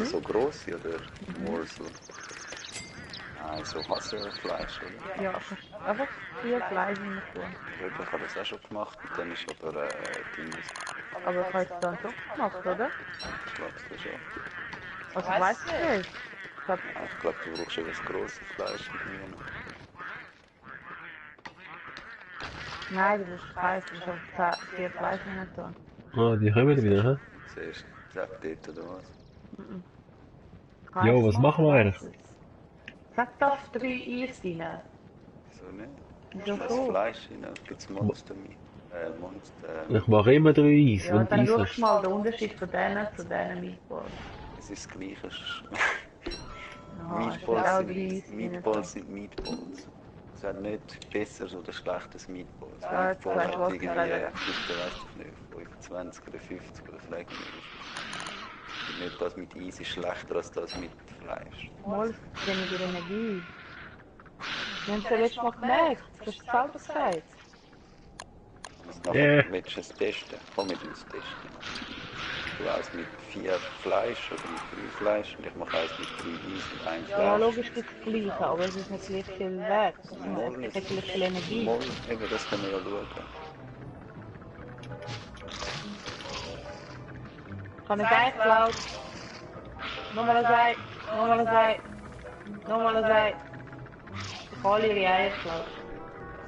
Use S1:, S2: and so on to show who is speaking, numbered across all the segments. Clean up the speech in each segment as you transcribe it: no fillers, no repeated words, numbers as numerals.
S1: Also so grosse oder Morsel? Nein, so Hasselfleisch, oder?
S2: Ja, einfach viel Fleisch rein tun.
S1: Ich habe das auch schon gemacht und dann ist aber Dinges.
S2: Aber ich habe es dann doch gemacht, oder?
S1: Ich glaube es schon.
S2: Also ich weiß es nicht.
S1: Ich glaube, du brauchst eben das grosse Fleisch irgendwie noch.
S2: Nein, das ist keins, das ist einfach viel Fleisch rein tun.
S3: Ah, die kommen wieder, hä?
S1: Siehst du, sag dort oder was?
S3: Jo, was machen wir eigentlich?
S2: Sag doch 3 Eis rein.
S1: Wieso nicht?
S2: Wieso
S1: Das
S2: so?
S1: Fleisch rein, gibt's Monster mit. Monster.
S3: Ich mache immer 3 Eis
S2: Ja,
S3: und
S2: dann schau
S3: Eis.
S2: mal den Unterschied von denen zu diesen Meatballs.
S1: Es ist das Gleiche.
S2: Aha, es ist
S1: Meatballs
S2: auch
S1: sind
S2: 3 Eis rein.
S1: Meatballs. Sind Meatballs. Es hat nicht besseres oder schlechtes Meatballs.
S2: Ja, jetzt
S1: Meatball
S2: weißt du,
S1: hat
S2: was ich
S1: irgendwie,
S2: sagen.
S1: weiss ich nicht, 25 oder 50 oder frag mich nicht. Nicht das mit Eis ist schlechter als das mit Fleisch.
S2: Mal, weniger Energie. Wir haben es ja letztes Mal gemerkt. Du hast es selber gesagt.
S1: Willst du es testen? Komm mit uns testen. Du eins mit 4 Fleisch oder mit 3 Fleisch und ich mache eins mit 3 Eis und 1 Fleisch.
S2: Ja, logisch gibt es das Gleiche, aber es ist nicht gleich viel wert. Es hat gleich viel Energie.
S1: Moll, eben, das können wir ja schauen.
S2: Kann ich eigentlich laut? Nochmal ein Ei, nochmal ein Ei, nochmal ein Ei. Ich habe alle ihre Eier geklaut.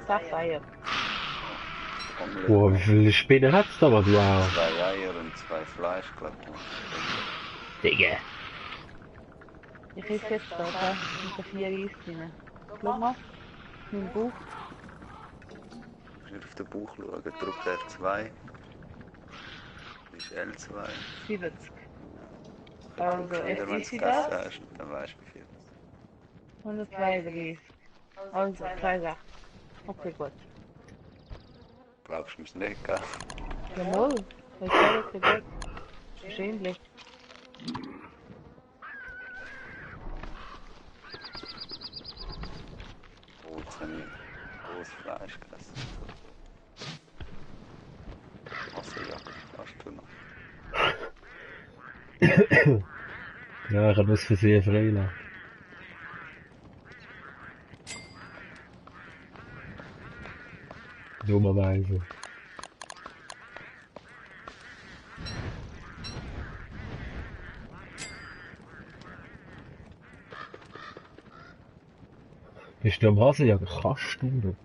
S2: 6 Eier.
S3: Boah, wie viele Spinnen hat's da, was du auch?
S1: 2 Eier und 2 Fleisch, glaube ich.
S3: Digga.
S2: Ich esse jetzt da, mit den 4 Eis drin. Schau mal, mein Bauch.
S1: Du musst auf den Bauch schauen, drückt R2. Das ist L2.
S2: 70.
S1: Also,
S2: Also,
S1: wieder, wenn
S2: esse
S1: du
S2: ich
S1: gegessen
S2: das?
S1: hast, dann weißt du, wie viel.
S2: 132. Also, 62. Okay, gut.
S1: Glaubst du mir es nicht, gell?
S2: Jawohl, das ist sehr okay, gut. Wahrscheinlich.
S1: Oh, jetzt habe ich großes Fleisch gegessen. Wasserjacke, hast du noch?
S3: Ja, ich habe das für sie freilassen. Dummerweise. Bist du am Hasenjagen? Kannst du nicht.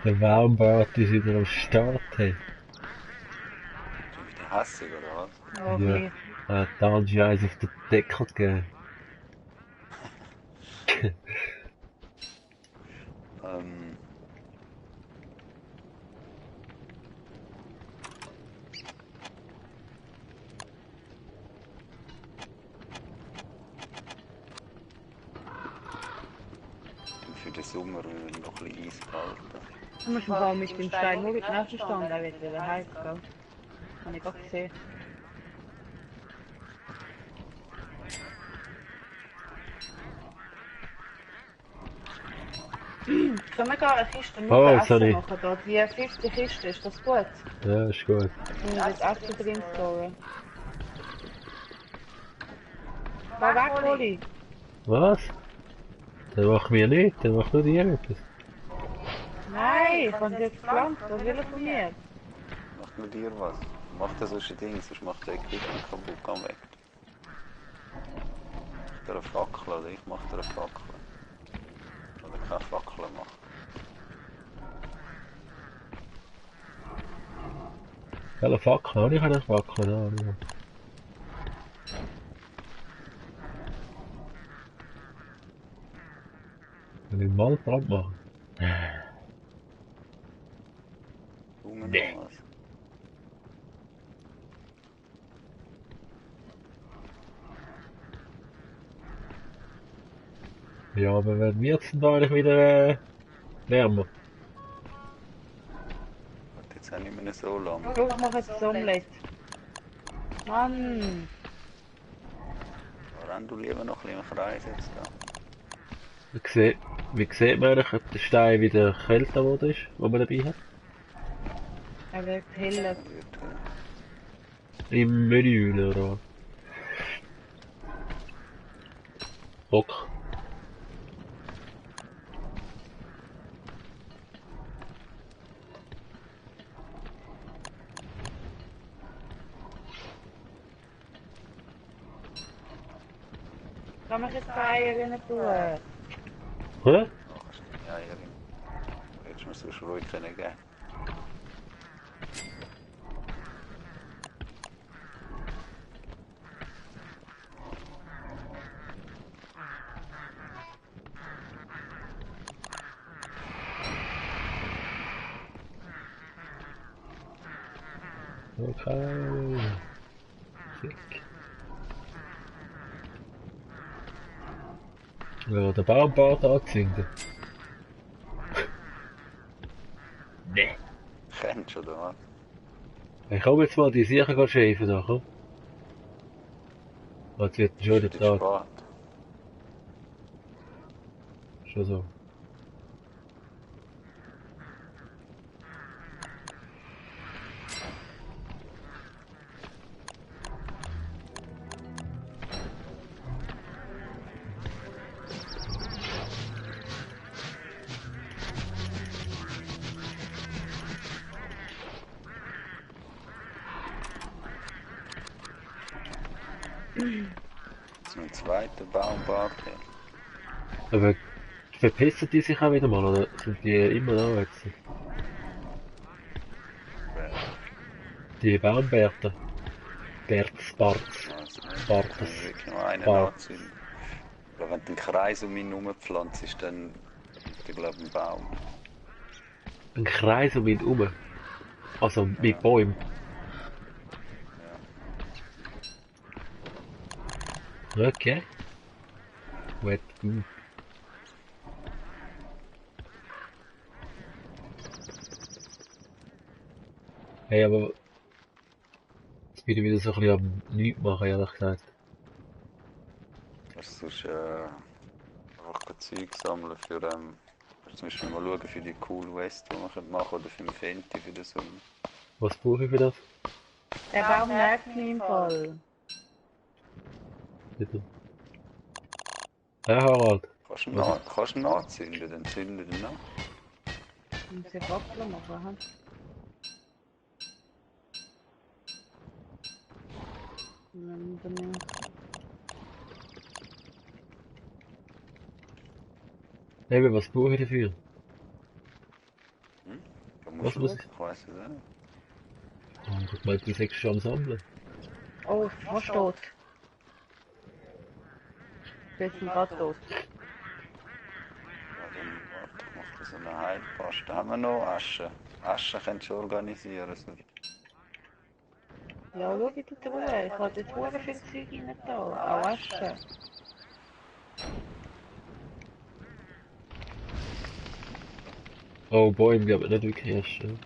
S3: Der Warmbad ist wieder am Start. Hey.
S1: Bist du wieder hässig oder was?
S2: Okay.
S3: Ja, da hat die eins auf den Deckel gegeben.
S1: Für den Sommer noch ein bisschen Eis behalten.
S2: Du musst mal mit dem Stein nur in die nächste Stunde, der wird wieder heiß, gell? Habe ich gerade gesehen. Können wir da eine Kiste mit
S3: Oh,
S2: Essen
S3: sorry.
S2: machen? Da? Die 50 Kiste, ist das gut?
S3: Ja, ist gut.
S2: Ich will das Essen drin storen. Geh weg, Oli!
S3: Was? Der macht mir nicht, der macht nur dir etwas.
S2: Nein, ich habe es jetzt gepflanzt, was will er von mir?
S1: Macht nur dir was. Mach das solche Dinge, sonst macht der Equipment kaputt, komm weg. Mach dir eine Fackel oder ich mach dir eine Fackel. Oder keine Fackel machen.
S3: Welche Fackel? Habe ich eine Fackel? Ja. Will ich mal Brand machen?
S1: Hunger
S3: Nee.
S1: noch was.
S3: Ja, aber wenn wird's denn da eigentlich wieder wärmer?
S1: Und jetzt auch nicht mehr so lange.
S2: Schau, ich mache jetzt das Omelette. Mann!
S1: Renn du lieber noch ein bisschen im Kreis jetzt da.
S3: Wie sieht man eigentlich, ob der Stein wieder kälter geworden ist, den man dabei hat?
S2: Er wird heller.
S1: Wird,
S3: Im Menü oder was? Rock.
S2: Kann man jetzt die Eier rein tun?
S3: Hä?
S1: ach, hast du die Eier rein. Hättest du mir sonst ruhig können geben.
S3: Okay. Sick. Ja, der Baumbart angezündet. Nee.
S1: Kennst du, oder was?
S3: Ich komme jetzt mal die sicher schäfen da, komm. Jetzt wird schon
S1: Ist
S3: der
S1: jetzt
S3: Tag.
S1: spät.
S3: Schon so.
S1: Jetzt noch ein zweiter Baumbart hier.
S3: Aber verpissen die sich auch wieder mal, oder sind die immer da jetzt? Die Baumbärte. Barts.
S1: Also, ich kann
S3: Bartes.
S1: wirklich noch einen
S3: Bart.
S1: anzünden. Aber wenn du einen Kreis um ihn herum pflanzt, ist dann, ich glaube, ein Baum.
S3: Ein Kreis um ihn herum. Also mit
S1: Ja.
S3: Bäumen.
S1: Ja.
S3: Okay. Gut, gut. Hey, aber jetzt bin ich wieder so ein bisschen am Nichts machen, ehrlich gesagt.
S1: Das ist einfach kein Zeug sammeln für zum Beispiel mal schauen für die Cool West, die man machen könnte, oder für den Fenty für den Sommer.
S3: Was brauche ich für das?
S2: Der Baum nervt mich im Fall.
S3: Bitte. Ja, Harald.
S1: Kannst du ihn anzünden, dann zünde ihn an.
S2: Ich muss ja Waffeln machen. Hm?
S3: Eben, was brauche ich dafür?
S1: Da
S3: Was
S1: musst du
S3: muss
S1: schauen,
S3: ich?
S1: ich weiss es auch nicht.
S3: Oh, ich meine, du sagst schon am Sammeln.
S2: Oh, was steht? Ich bin gerade tot.
S1: Ja, dann warte, ich mache so eine Heilpaste. Haben wir noch Asche? Asche könntest du organisieren. So.
S2: Ja, schau ich dort rüber. Ich habe jetzt sehr viel Zeug rein da. Auch Asche.
S3: Oh, Bäume, die aber nicht wirklich erst.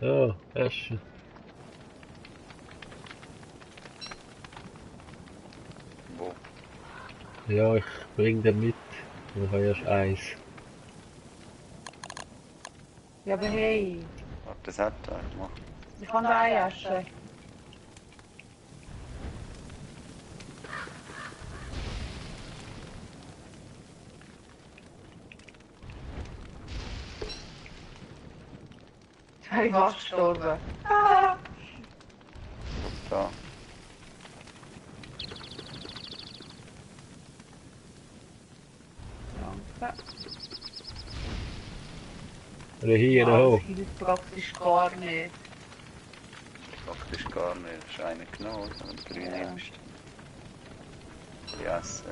S3: Ja, erst.
S1: Wo?
S3: Ja, ich bring den mit. Ich habe erst eins.
S2: Ja, aber hey,
S1: Warte, das hat er. Mach.
S2: ich habe da eine Asche. Ich bin fast gestorben.
S1: Da.
S2: Danke.
S3: Oder hier
S2: Das
S3: hoch.
S2: hilft praktisch gar nicht.
S1: Praktisch gar nicht. Das ist einer genommen, wenn du 3
S2: Ja.
S1: nimmst. Yes,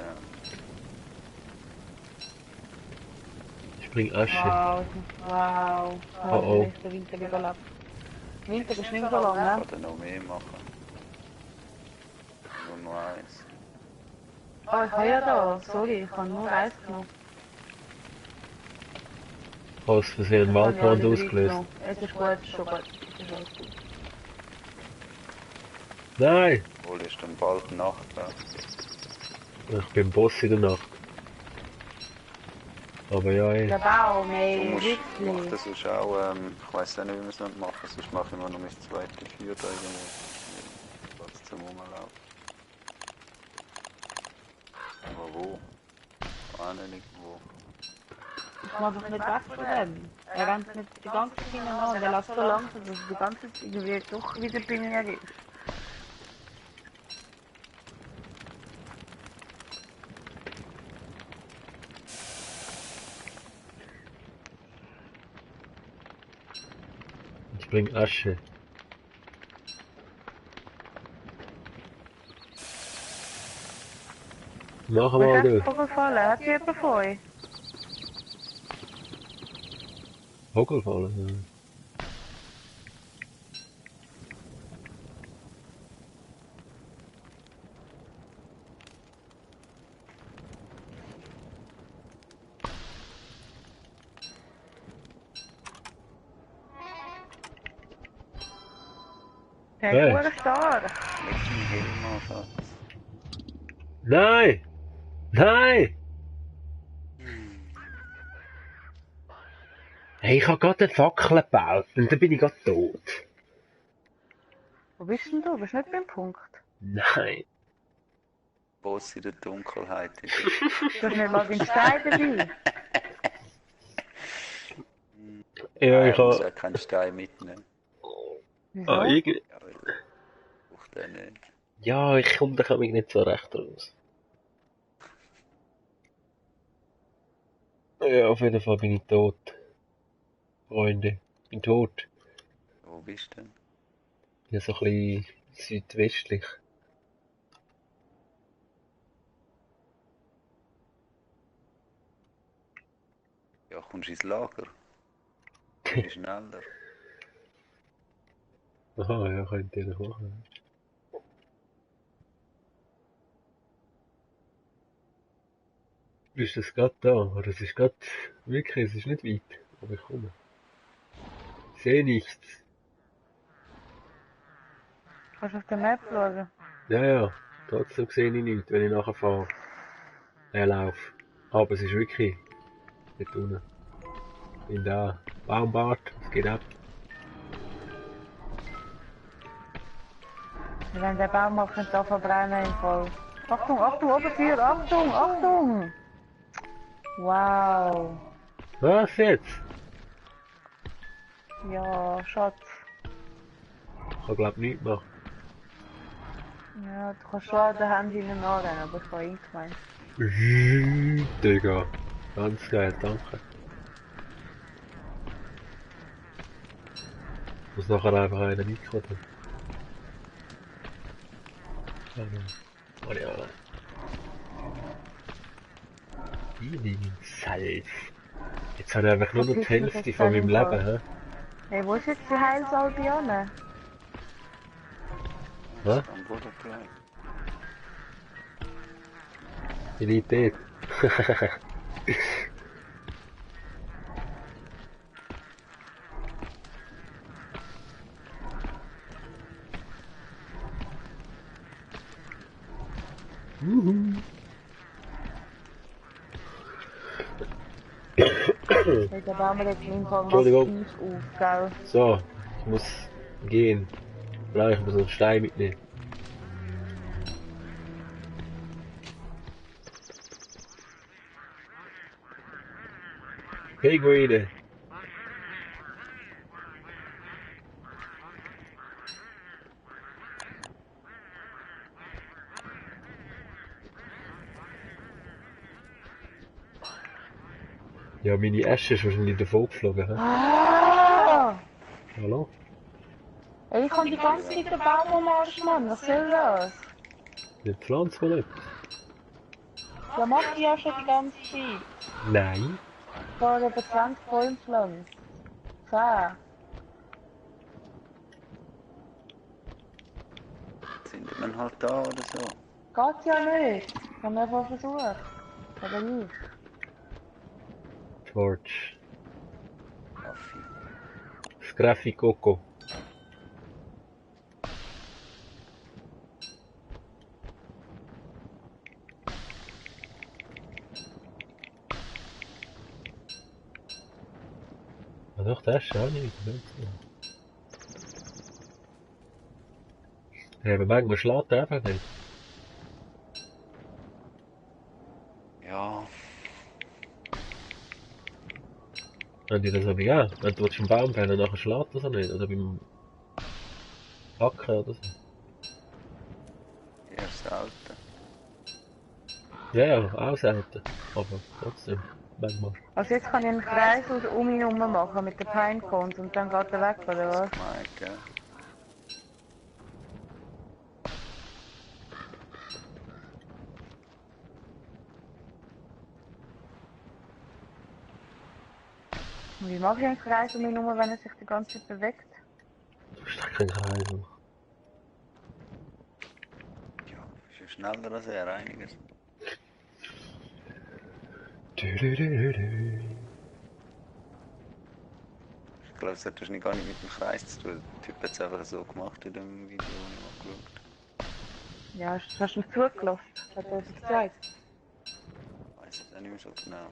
S3: Spring Asche.
S2: Wow, wow.
S3: Oh, oh.
S2: Ich den Winter überlebt. Winter ist nicht mehr so lang, ne?
S1: Ich kann noch mehr machen. Nur noch eins.
S2: Oh, ich habe ja da. Sorry, ich habe nur eins genommen.
S3: Aus Versehen
S2: Ich habe ja
S3: Waldbrand
S2: alle drei
S3: ausgelöst.
S2: genommen. Es ist gut, es ist schon gut. Es ist alles gut.
S3: Nein!
S1: Obwohl ist dann bald Nacht. Ja.
S3: Ich bin Boss in der Nacht. Aber ja, ey.
S2: Der Baum,
S1: Du
S2: ey,
S1: musst, mach
S2: wirklich.
S1: das sonst auch, ich weiss auch nicht, wie wir es machen wollen, sonst mache ich immer noch mein zweites Feuer da irgendwo. Platz zum Rumlaufen. Aber wo? Auch nicht wo.
S2: Ich mag doch nicht weg von dem. Er rennt nicht die ganze Zeit an, der läuft so langsam, dass er die ganze Zeit irgendwie doch wieder bei mir ist.
S3: Ich bring Asche. Mach
S2: Was
S3: mal
S2: hat
S3: du.
S2: vorgefallen? Hat sie jemand von euch?
S3: Vogelfallen. Ja.
S2: Der
S3: Hey.
S2: ist stark.
S1: Leg den Helm an, Schatz.
S3: Nein! Nein! Hey, ich hab gerade eine Fackel gebaut und dann bin ich gerade tot.
S2: Wo bist denn du? Bist du nicht beim Punkt?
S3: Nein.
S1: Boss in der Dunkelheit ist
S2: Du hast nicht mal den Stein dabei.
S3: Ja, ich
S1: ich muss
S3: hab...
S1: auch keinen Stein mitnehmen.
S2: Wieso?
S3: Ah, irgendwie...
S1: Ja, weil ich brauche den nicht.
S3: Ja, ich komme da mich nicht so recht raus. Ja, auf jeden Fall bin ich tot. Freunde, ich bin tot.
S1: Wo bist du denn?
S3: Ja, so ein bisschen südwestlich.
S1: Ja, kommst du ins Lager? Bin ich schneller.
S3: Aha, ja, könnte ich noch machen. Ist das gerade da? Oder es ist gerade... Wirklich, es ist nicht weit. Aber ich komme. Ich sehe nichts.
S2: Kannst du auf der Map schauen?
S3: Ja, ja. Trotzdem sehe ich nichts, wenn ich nachher fahre. Laufe. Aber es ist wirklich... Dort unten. Bin da. Baumbart, es geht ab.
S2: Wenn der Baum mal da verbrennen im Fall. Achtung, Achtung, Oberfeuer, Achtung, Achtung! Wow.
S3: Was jetzt?
S2: Ja, Schatz.
S3: Ich kann glaub nichts machen.
S2: Ja, du kannst schon an den Handy nicht anrennen, aber ich habe ihn gemeint.
S3: Digga. Ganz geil, danke. Ich muss nachher einfach einen mitkommen. Oh ja. Healing Salz. Jetzt habe ich einfach nur noch die Hälfte von meinem Leben, hä?
S2: Hey, wo ist jetzt die Heilsalbe an?
S3: Was?
S1: Am Boden bleiben.
S3: Die liegt dort.
S2: Hey, der Baum regt mich im Fall
S3: Entschuldigung.
S2: massiv auf, gell?
S3: So, ich muss gehen. Vielleicht muss ich einen Stein mitnehmen. Pinguine. Ja, meine Asche ist wahrscheinlich davon geflogen. Hä?
S2: Ah!
S3: Hallo?
S2: Ey, ich kann die ganze Zeit den Baum ummarschen, Mann. Was soll das?
S3: Die Pflanze mal etwas.
S2: Ja, mach ich ja schon die ganze Zeit.
S3: Nein.
S2: Vor etwa 20 Bäumpflanzen. 10.
S1: Sind wir halt da oder so?
S2: Geht ja nicht. Ich habe einfach versucht. Aber nicht.
S3: George.
S1: Affi.
S3: Scraffi Coco. Ja, doch, das ist auch nicht. Ja, aber manchmal schlägt er einfach nicht.
S1: Ja,
S3: Haben die das aber ja? Wenn du einen Baum fällen, nachher schlägt das auch nicht. Oder beim Hacken oder so.
S1: eher selten.
S3: Ja, ja, auch selten. Aber trotzdem, manchmal.
S2: Also jetzt kann ich einen Kreis um ihn herum machen mit den Pinecones und dann geht er weg, oder was?
S1: Gemeint, gell?
S2: Und wie mache ich einen Kreis um ihn herum, wenn er sich die ganze Zeit bewegt?
S3: Du bist doch kein Kreis.
S1: Ja, ist ja schneller als er, einiges. Ich glaube, es hat wahrscheinlich gar nicht mit dem Kreis zu tun. Der Typ hat es einfach so gemacht in dem Video, das ich mal geschaut habe.
S2: Ja, hast du mir zugelassen? Hat er das gezeigt?
S1: Ich weiß es auch nicht mehr so genau.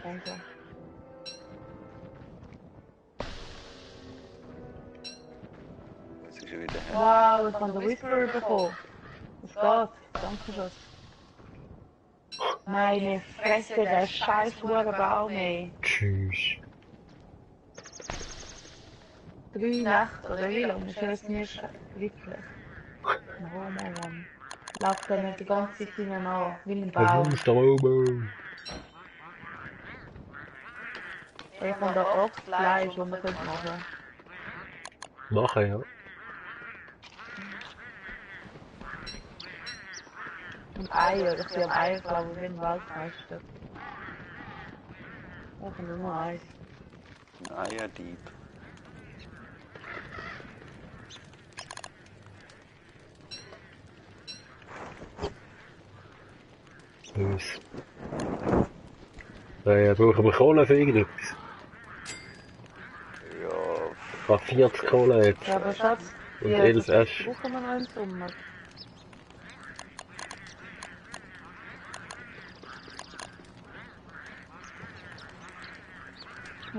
S2: Danke.
S1: Es ist schon wieder her.
S2: Wow, ich habe den Whisperer bekommen. Es geht. Danke schön. Meine Fresse, der scheiß Baum, ey.
S3: Tschüss.
S2: 3 Nächte, oder wie lange ist das nicht wirklich? Oh Mann. Läuft er mir die ganze Zeit hinten an, wie ein
S3: Was
S2: Baum.
S3: ist da oben?
S2: Ich habe da auch Fleisch, das man machen könnte.
S3: Machen, ja.
S2: Und Eier, ich bin am Eier, glaube ich, wie ein Weltmeister. Ich habe nur eins.
S1: Ein Eierdieb.
S3: Bös. Naja, brauchen wir Kohle für irgendetwas?
S1: Ja,
S3: Ich habe 40 Kohle jetzt.
S2: Ja, aber Schatz,
S3: Und
S2: ja,
S3: 11
S2: das
S3: Ash.
S2: brauchen wir noch im Sommer.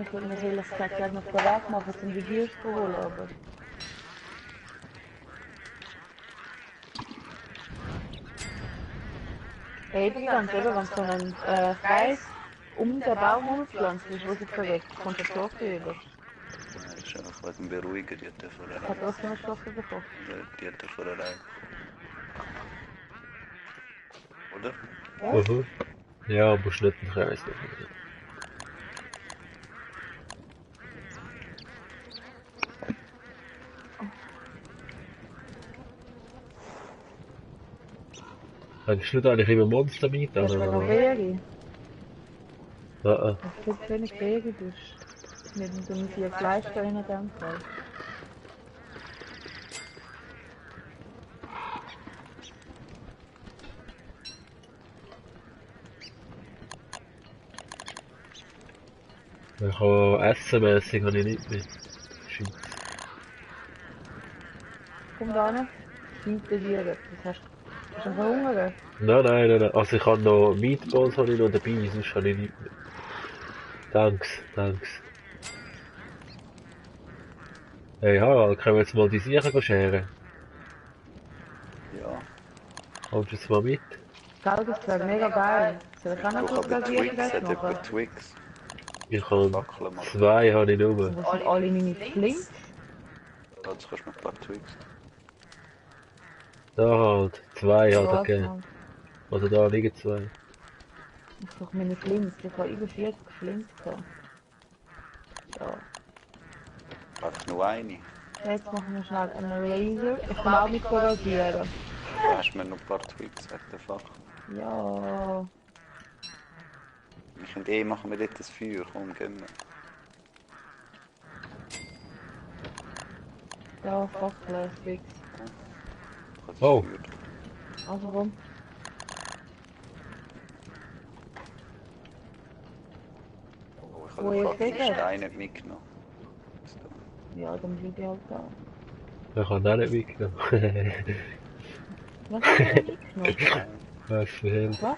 S2: Ich würde mir ehrlich gesagt gerne auf den Weg machen, um die Bier zu holen, aber... Eben ganz, oder? Wenn so ein Kreis um den Baum herumgepflanzt ist, wo sich bewegt, kommt der Stoff über.
S1: das ist einfach wegen Beruhigen, die hat er vorher
S2: Ich habe trotzdem einen Stoff bekommen.
S1: Die hat er vorher Oder?
S2: Was?
S3: Mhm. Ja, aber nicht einen Kreis machen. Hättest du nicht eigentlich immer Monster mit?
S2: Das ist noch Beere.
S3: Ja,
S2: Es gibt wenig Beere, das ist mit dem 4 Fleisch da in dem Fall.
S3: ich habe essenmässig habe ich nicht mehr. Scheiße.
S2: Komm da hin. Hinterlieren. Das hast du verhungert?
S3: Nein. Also ich habe noch Meatballs habe ich noch dabei, sonst habe ich nicht mehr. Danks. Hey Harald, können wir jetzt mal die Sachen scheren?
S1: Ja.
S3: Kommst du jetzt mal mit?
S2: Gell, das wäre mega geil. Soll ich auch noch
S1: Ich
S2: kurz
S1: habe
S2: Gasieren
S1: Twix, hat
S2: machen?
S1: jemand Twix?
S3: Ich habe
S1: Fackeln machen.
S3: 2 habe ich nur.
S2: Wo sind alle meine Flinks?
S1: Jetzt kannst du mir ein paar Twix.
S3: Da halt, 2 hat er
S2: Was,
S3: gegeben.
S2: Mann?
S3: Also da liegen 2.
S2: Ich suche meine Flints, ich habe über 40 Flints gehabt. Ja.
S1: Einfach nur eine.
S2: Jetzt machen wir schnell einen Laser. Ich kann auch mit korrodieren.
S1: Du hast mir noch ein paar Twigs, what the fuck.
S2: Ja.
S1: Ich und eh machen wir dort das Feuer, komm, gehen wir.
S2: Ja, Fackeln, fix.
S1: Ich habe das
S3: Oh.
S1: Feuer.
S2: Also komm.
S1: Oh, ich
S2: Wo
S1: habe den
S2: ist
S1: fucking
S2: der?
S1: Stein nicht mitgenommen.
S2: Ja, dann bleibe ich halt da.
S3: Ich kann auch nicht mitgenommen.
S2: Was hast du denn mitgenommen?
S1: Stein.
S3: Was für Held.
S2: Was?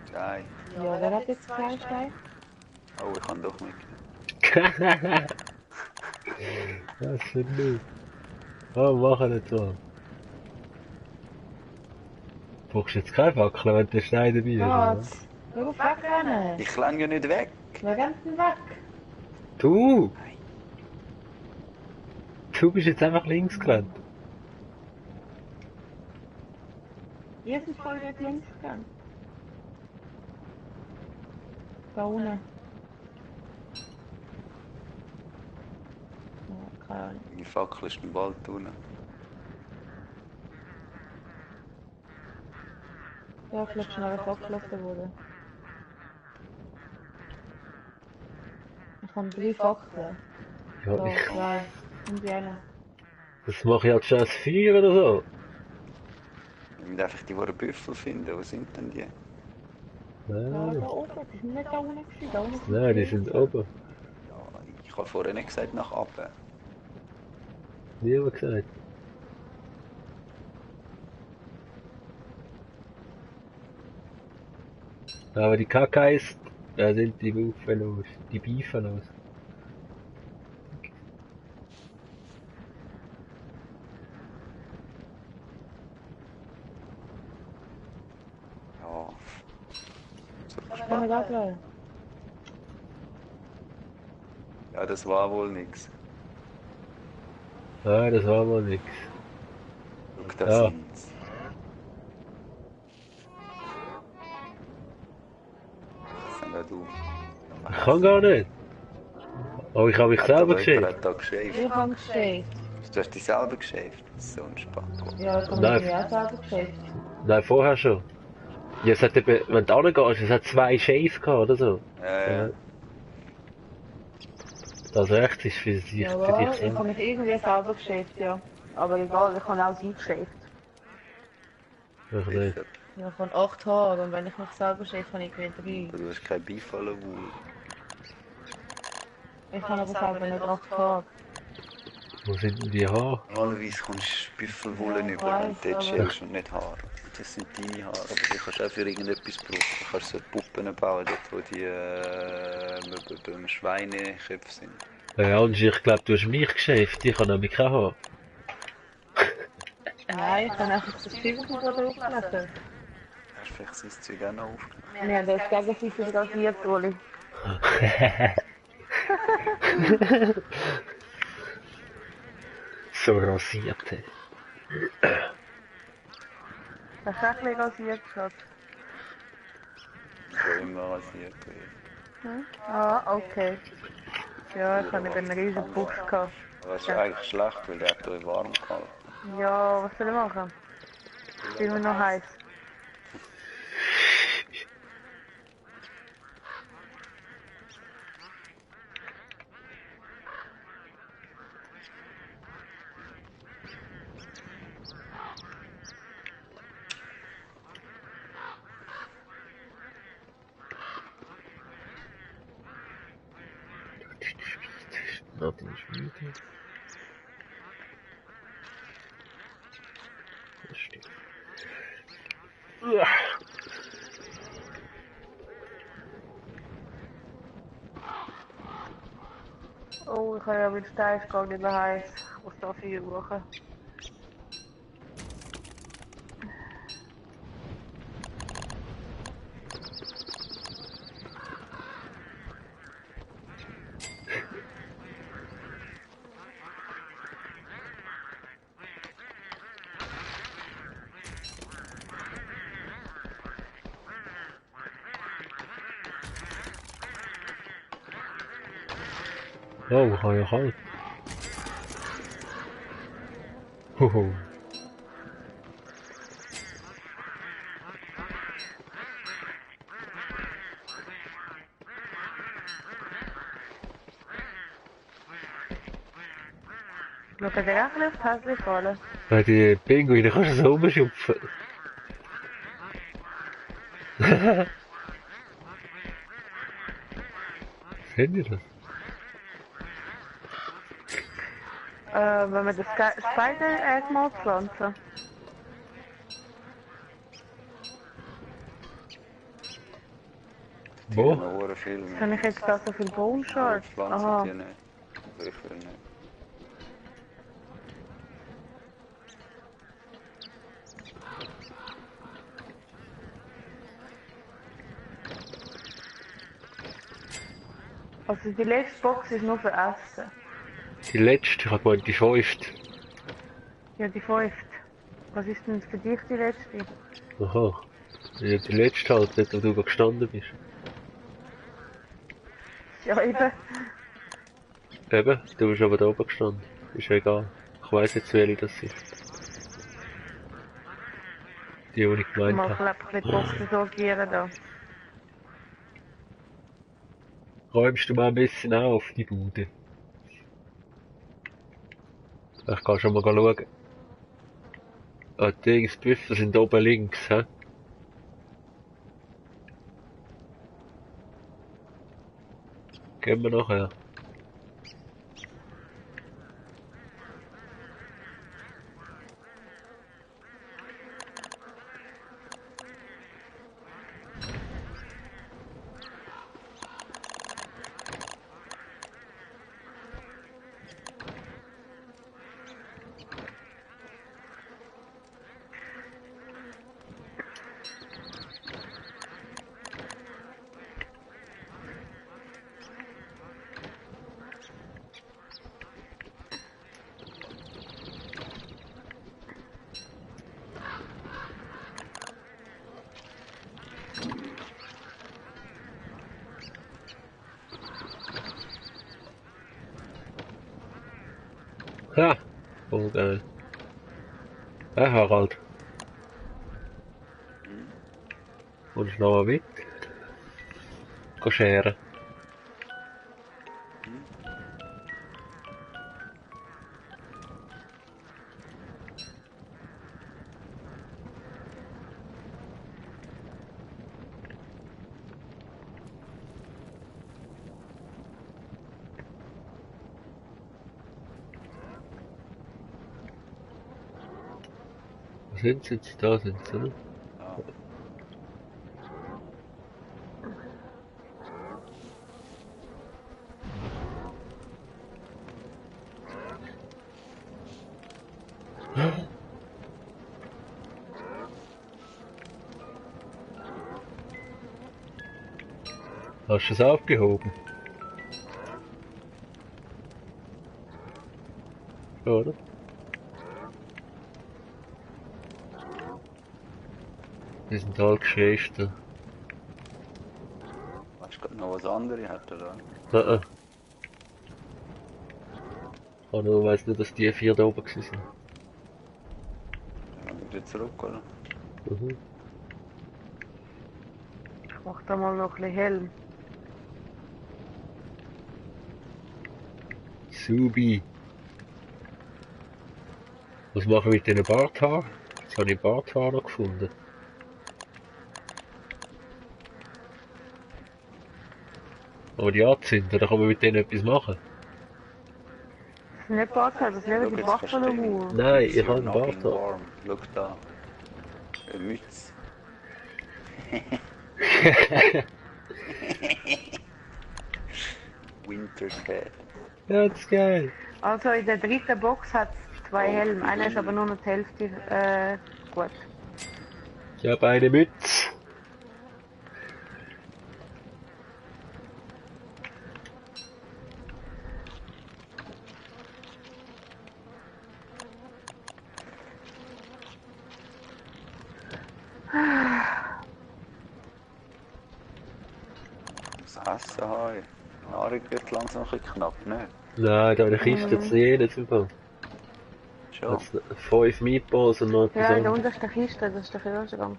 S1: Stein.
S2: Ja, wer hat jetzt 2 Steine?
S1: Oh, ich habe doch mitgenommen.
S3: Was für ein Noob. Oh, mach nicht so. Brauchst du jetzt keine Fackel, wenn der Stein dabei ist, oder?
S2: Was? Hör auf wegrennen!
S1: Ich lerne ja nicht weg.
S2: Wer rennt denn weg?
S3: Du! Du bist jetzt einfach links gerannt.
S2: Ihr seid voll dort links gegangen. Da unten. Ja, keine Ahnung.
S1: Meine Fackel ist im Wald unten.
S2: Ja, vielleicht schnell abgelassen wurde. Ich habe 3 Fackeln.
S3: Ja,
S2: So,
S3: ich,
S2: 2. Und die eine.
S3: das mache ich halt schon als 4 oder so.
S1: Ich muss einfach die Büffel finden. Wo sind denn die?
S2: Ja,
S3: Nein,
S2: da oben. Die sind nicht da unten gewesen. Da unten
S3: nein, die sind oben.
S1: Ja, ich habe vorher nicht gesagt nach oben.
S3: Niemand gesagt. Aber die Kakais, da sind die Buffalos, die Bifalos.
S1: Ja. So
S2: Kann man da
S1: spannend.
S2: bleiben?
S1: Ja, das war wohl nix.
S3: Ah, das war mal nix.
S1: Schau, da
S3: Ja.
S1: sind's. Das sind ja du.
S3: Ich kann gar nicht. Oh, ich habe mich selber geschickt.
S1: Hat da geschäft.
S2: Ich habe geschäft.
S1: Du hast dich selber geschäft. So ein Spaß.
S2: Ja, ich habe
S3: Nein.
S2: mich auch selber geschäft.
S3: Nein, vorher schon. Ja, es hat eben, wenn du angehst, es hat 2 Schäfe gehabt oder so.
S1: Ja.
S3: Das rechts ist für dich,
S2: Ja,
S3: für dich
S2: ich
S3: Sinn.
S2: habe mich irgendwie selber geschäft, ja. Aber egal, ich habe auch sie geschäft.
S3: Ich nicht.
S1: Sicher.
S2: Ja, ich habe 8 Haare und wenn ich mich selber schäfe, habe ich irgendwie 3.
S1: Du hast kein Beifallen wohl.
S2: Ich habe aber selber nicht 8 Haare.
S3: Wo sind denn die Haare?
S1: Normalerweise kommst du Büffelwolle
S2: Ja, ich
S1: über, wenn du dort
S2: weiss,
S1: schälst und nicht Haare. Das sind deine Haare, aber die kannst du auch für irgendetwas brauchen. Du kannst so Puppen bauen, dort wo die beim Schweineköpfe sind.
S3: Ja, und ich glaube, du hast mich geschäft. Ich habe nämlich keine Haare.
S2: Nein, ich habe einfach das Film draufgelassen.
S1: Hast du vielleicht sein Zeug auch noch aufgenommen?
S2: Wir haben das gegenseitig rasiert, Uli.
S3: So rasierte.
S2: Hast du auch ein bisschen rasiert, Schatz?
S1: So immer rasiert werden.
S2: Ah, okay. Ja, ich habe einen riesen Busch gehabt.
S1: Aber das ist eigentlich schlecht, weil der hat euch warm gehalten.
S2: Ja, was soll ich machen? Ist immer noch heiß.
S3: Not in Schmiede. Das stimmt.
S2: Oh, ich habe ja wieder thuis gehen, nicht mehr heiß. Ich muss da 4 Wochen.
S3: Oh, ich habe ja kalt. Hoho.
S2: Schaut ihr auch ein bisschen aufs Häuschen fallen?
S3: Bei die Pinguine kannst du so rumschupfen. Seht ihr das?
S2: Wenn wir das Spider-Egg mal pflanzen.
S3: Wo?
S1: Noch viel
S2: Jetzt habe ich jetzt da so viel Bone Shards.
S1: Pflanzen
S2: Aha.
S1: die nicht. Sehr viel nicht.
S2: Also die letzte Box ist nur für Essen.
S3: Die letzte, ich habe gemeint, die fünfte.
S2: Ja, die fünfte. Was ist denn für dich die letzte?
S3: Aha. Ja, die letzte halt, dort wo du gestanden bist.
S2: Ja, eben.
S3: Eben, du bist aber da oben gestanden. Ist ja egal. Ich weiss jetzt, welche das ist. Die ich gemeint
S2: Mal
S3: habe.
S2: ein bisschen Boxen sortieren da.
S3: Räumst du mal ein bisschen auf, die Bude? Ich kann schon mal schauen. Ah, die Dingsbüffel sind oben links, hä? Gehen wir nachher. Ha! Oh, geil. Hey, Harald. Kommst du noch mal mit? Geh scheren. Wo sind sie jetzt? Da sind sie, ne?
S1: Ja.
S3: Hast du es aufgehoben? Oder? Die sind halt Geschwister.
S1: Weißt du gerade noch was anderes hat oder?
S3: Ich weiss nur, dass die 4 da oben waren.
S1: Dann gehen wir wieder zurück, oder?
S3: Mhm.
S2: Ich mach da mal noch ein bisschen Helm.
S3: Subi. Was machen wir mit diesen Barthaaren? Jetzt habe ich Barthaar noch gefunden. Aber die anzünden, da kann man mit denen etwas machen.
S2: Das sind nicht Barthaar, das sind eben die
S1: Schau, jetzt verstehe
S2: Buffalo-Wool.
S3: Nein,
S1: It's
S3: ich habe
S1: your
S3: einen
S1: knocking
S3: Barthaar.
S1: warm. Schau da. Eine Mütze. Winter Cat.
S3: Ja, das ist geil.
S2: Also in der dritten Box hat es 2 Helme. Einer ist aber nur noch die Hälfte gut.
S3: Ich habe eine Mütze.
S1: Das Essen habe ich. Die Nahrung wird langsam ein bisschen knapp, ne?
S3: Nein, da in der Kiste zu sehen, jetzt im Fall.
S1: Schon.
S3: Jetzt 5 Meatballs und noch etwas
S2: Ja, in der
S3: anderes.
S2: untersten Kiste, das ist der Kühlschrank.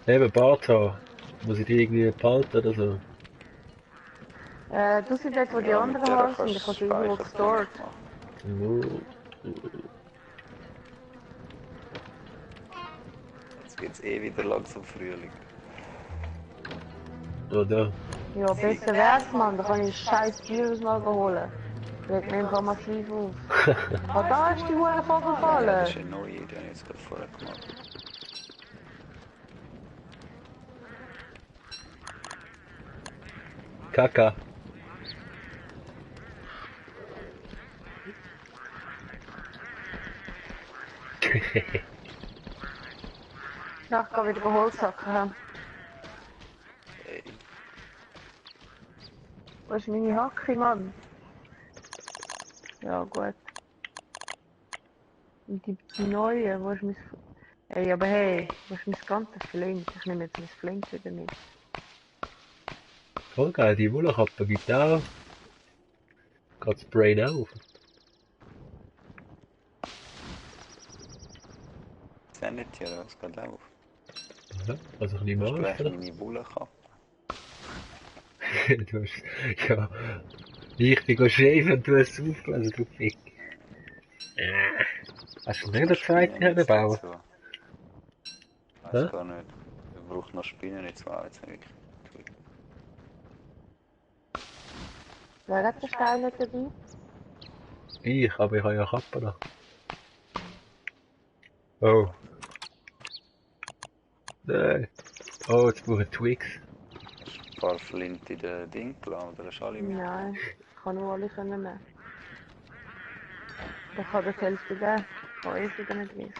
S3: Eben, Barthaar. Muss ich die irgendwie behalten oder so?
S2: Du sind dort, wo die
S1: Ja, mit
S2: anderen
S1: der
S2: Haare
S1: kannst
S2: sind,
S1: du
S2: dann kannst du irgendwo
S1: Speicherpunkt
S2: gestored.
S1: machen. Jetzt geht's eh wieder langsam Frühling.
S3: Oder?
S2: Ja, besser wär's, Mann, da kann ich scheiß Virus mal holen. Regt mich einfach massiv auf. Oh, da ist die Hure Vogel
S1: Ja, das
S2: gefallen.
S1: ist eine neue Idee, die habe ich jetzt gerade vorher gemacht.
S3: Kaka.
S2: Ja, ich gehe wieder Holz hacken.
S1: Ey,
S2: Wo ist meine Hacke, Mann? Ja, gut. Und die neue, wo ist mein... Ey, aber hey, wo ist mein ganzes Flint? Ich nehme jetzt mein Flint wieder mit.
S3: Voll geil, die Wollkappe gibt auch. Geht das Brain auf.
S1: Sanity oder was geht auf?
S3: Ja, also ein bisschen
S1: Hast du
S3: Marsch,
S1: echt
S3: oder?
S1: meine Bullenkappe?
S3: Du hast, ja, ich bin shaven und du hast es aufgelesen, du Fick. Hast du nicht eine zweite
S1: Spinnen
S3: bauen?
S1: dazu.
S3: Hä?
S1: Weiß gar nicht. Ich brauche noch Spinnen jetzt mal jetzt wirklich.
S2: Wer hat den Stein nicht dabei?
S3: Ich, aber ich habe ja Kappe noch. Oh. Nein. Oh, jetzt brauche ich Twix.
S1: Hast du ein paar Flint in den Ding gelassen oder hast du alle mit?
S2: Nein, ich kann nur alle können nehmen. Ich kann das Hälfte geben. Ich kann eh wieder nicht wissen.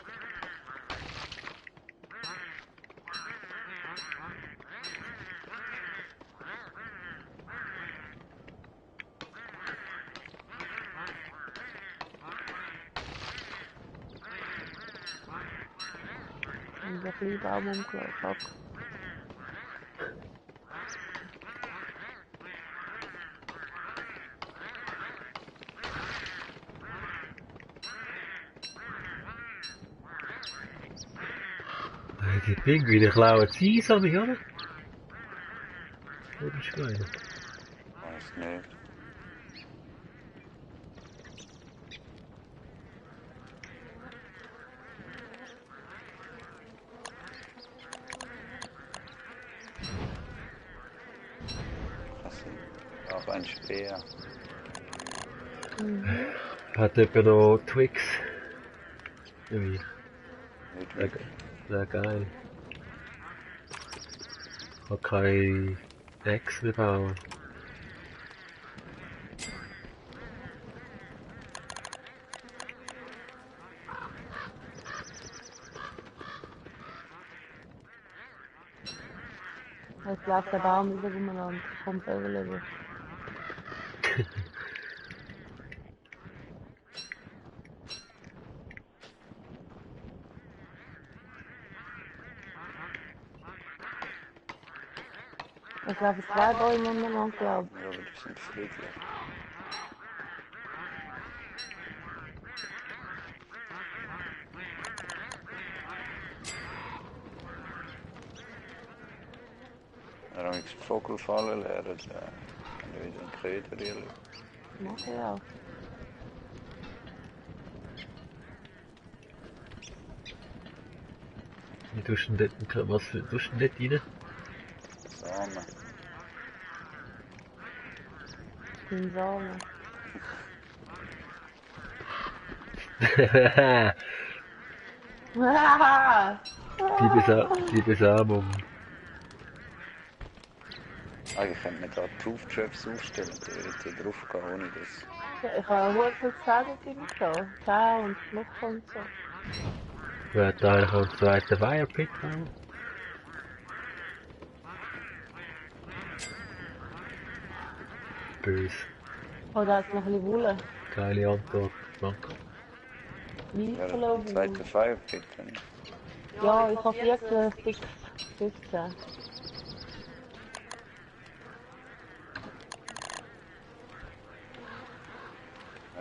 S2: Und ein kleiner Baum umgelaufen.
S3: Die Pinguine klauen die Eis an mich, oder? Oder Schweine.
S1: Weiß nicht. Kann sein. Aber ein Speer.
S3: Hat jemand noch Twix? Ja, wie?
S1: Nicht
S3: Wäre
S1: wirklich.
S3: wär geil. Ich habe keine Eggs mehr bauen.
S2: Jetzt läuft der Baum wieder umeinander. Kommt überlegen. Es laufen zwei Bäume umeinander, glaube
S1: Ja, aber die sind friedlich. Wenn wir die Vogel fallen lernen, dann können wir wieder einen Köder rühren.
S2: ich. Mach ich auch.
S3: Wie tust du denn dort, was tust du denn dort rein?
S1: Samen.
S2: Den Samen. Haha!
S3: Die Besamung.
S1: Eigentlich könnte man da Proof Traps aufstellen, da würde ich hier drauf gehen, ohne das.
S2: Ich habe sehr viel gesagt in so. Zähne und Schnuppen und so.
S3: Wer hat da eigentlich noch einen zweiten Firepit bauen? Böse.
S2: Oder hat noch ein bisschen Wolle?
S3: Geile Antwort. Danke.
S1: Ja,
S2: Weisselo
S1: der zweite Firepit, ne?
S2: Ja, ich habe 14 Sticks. 15.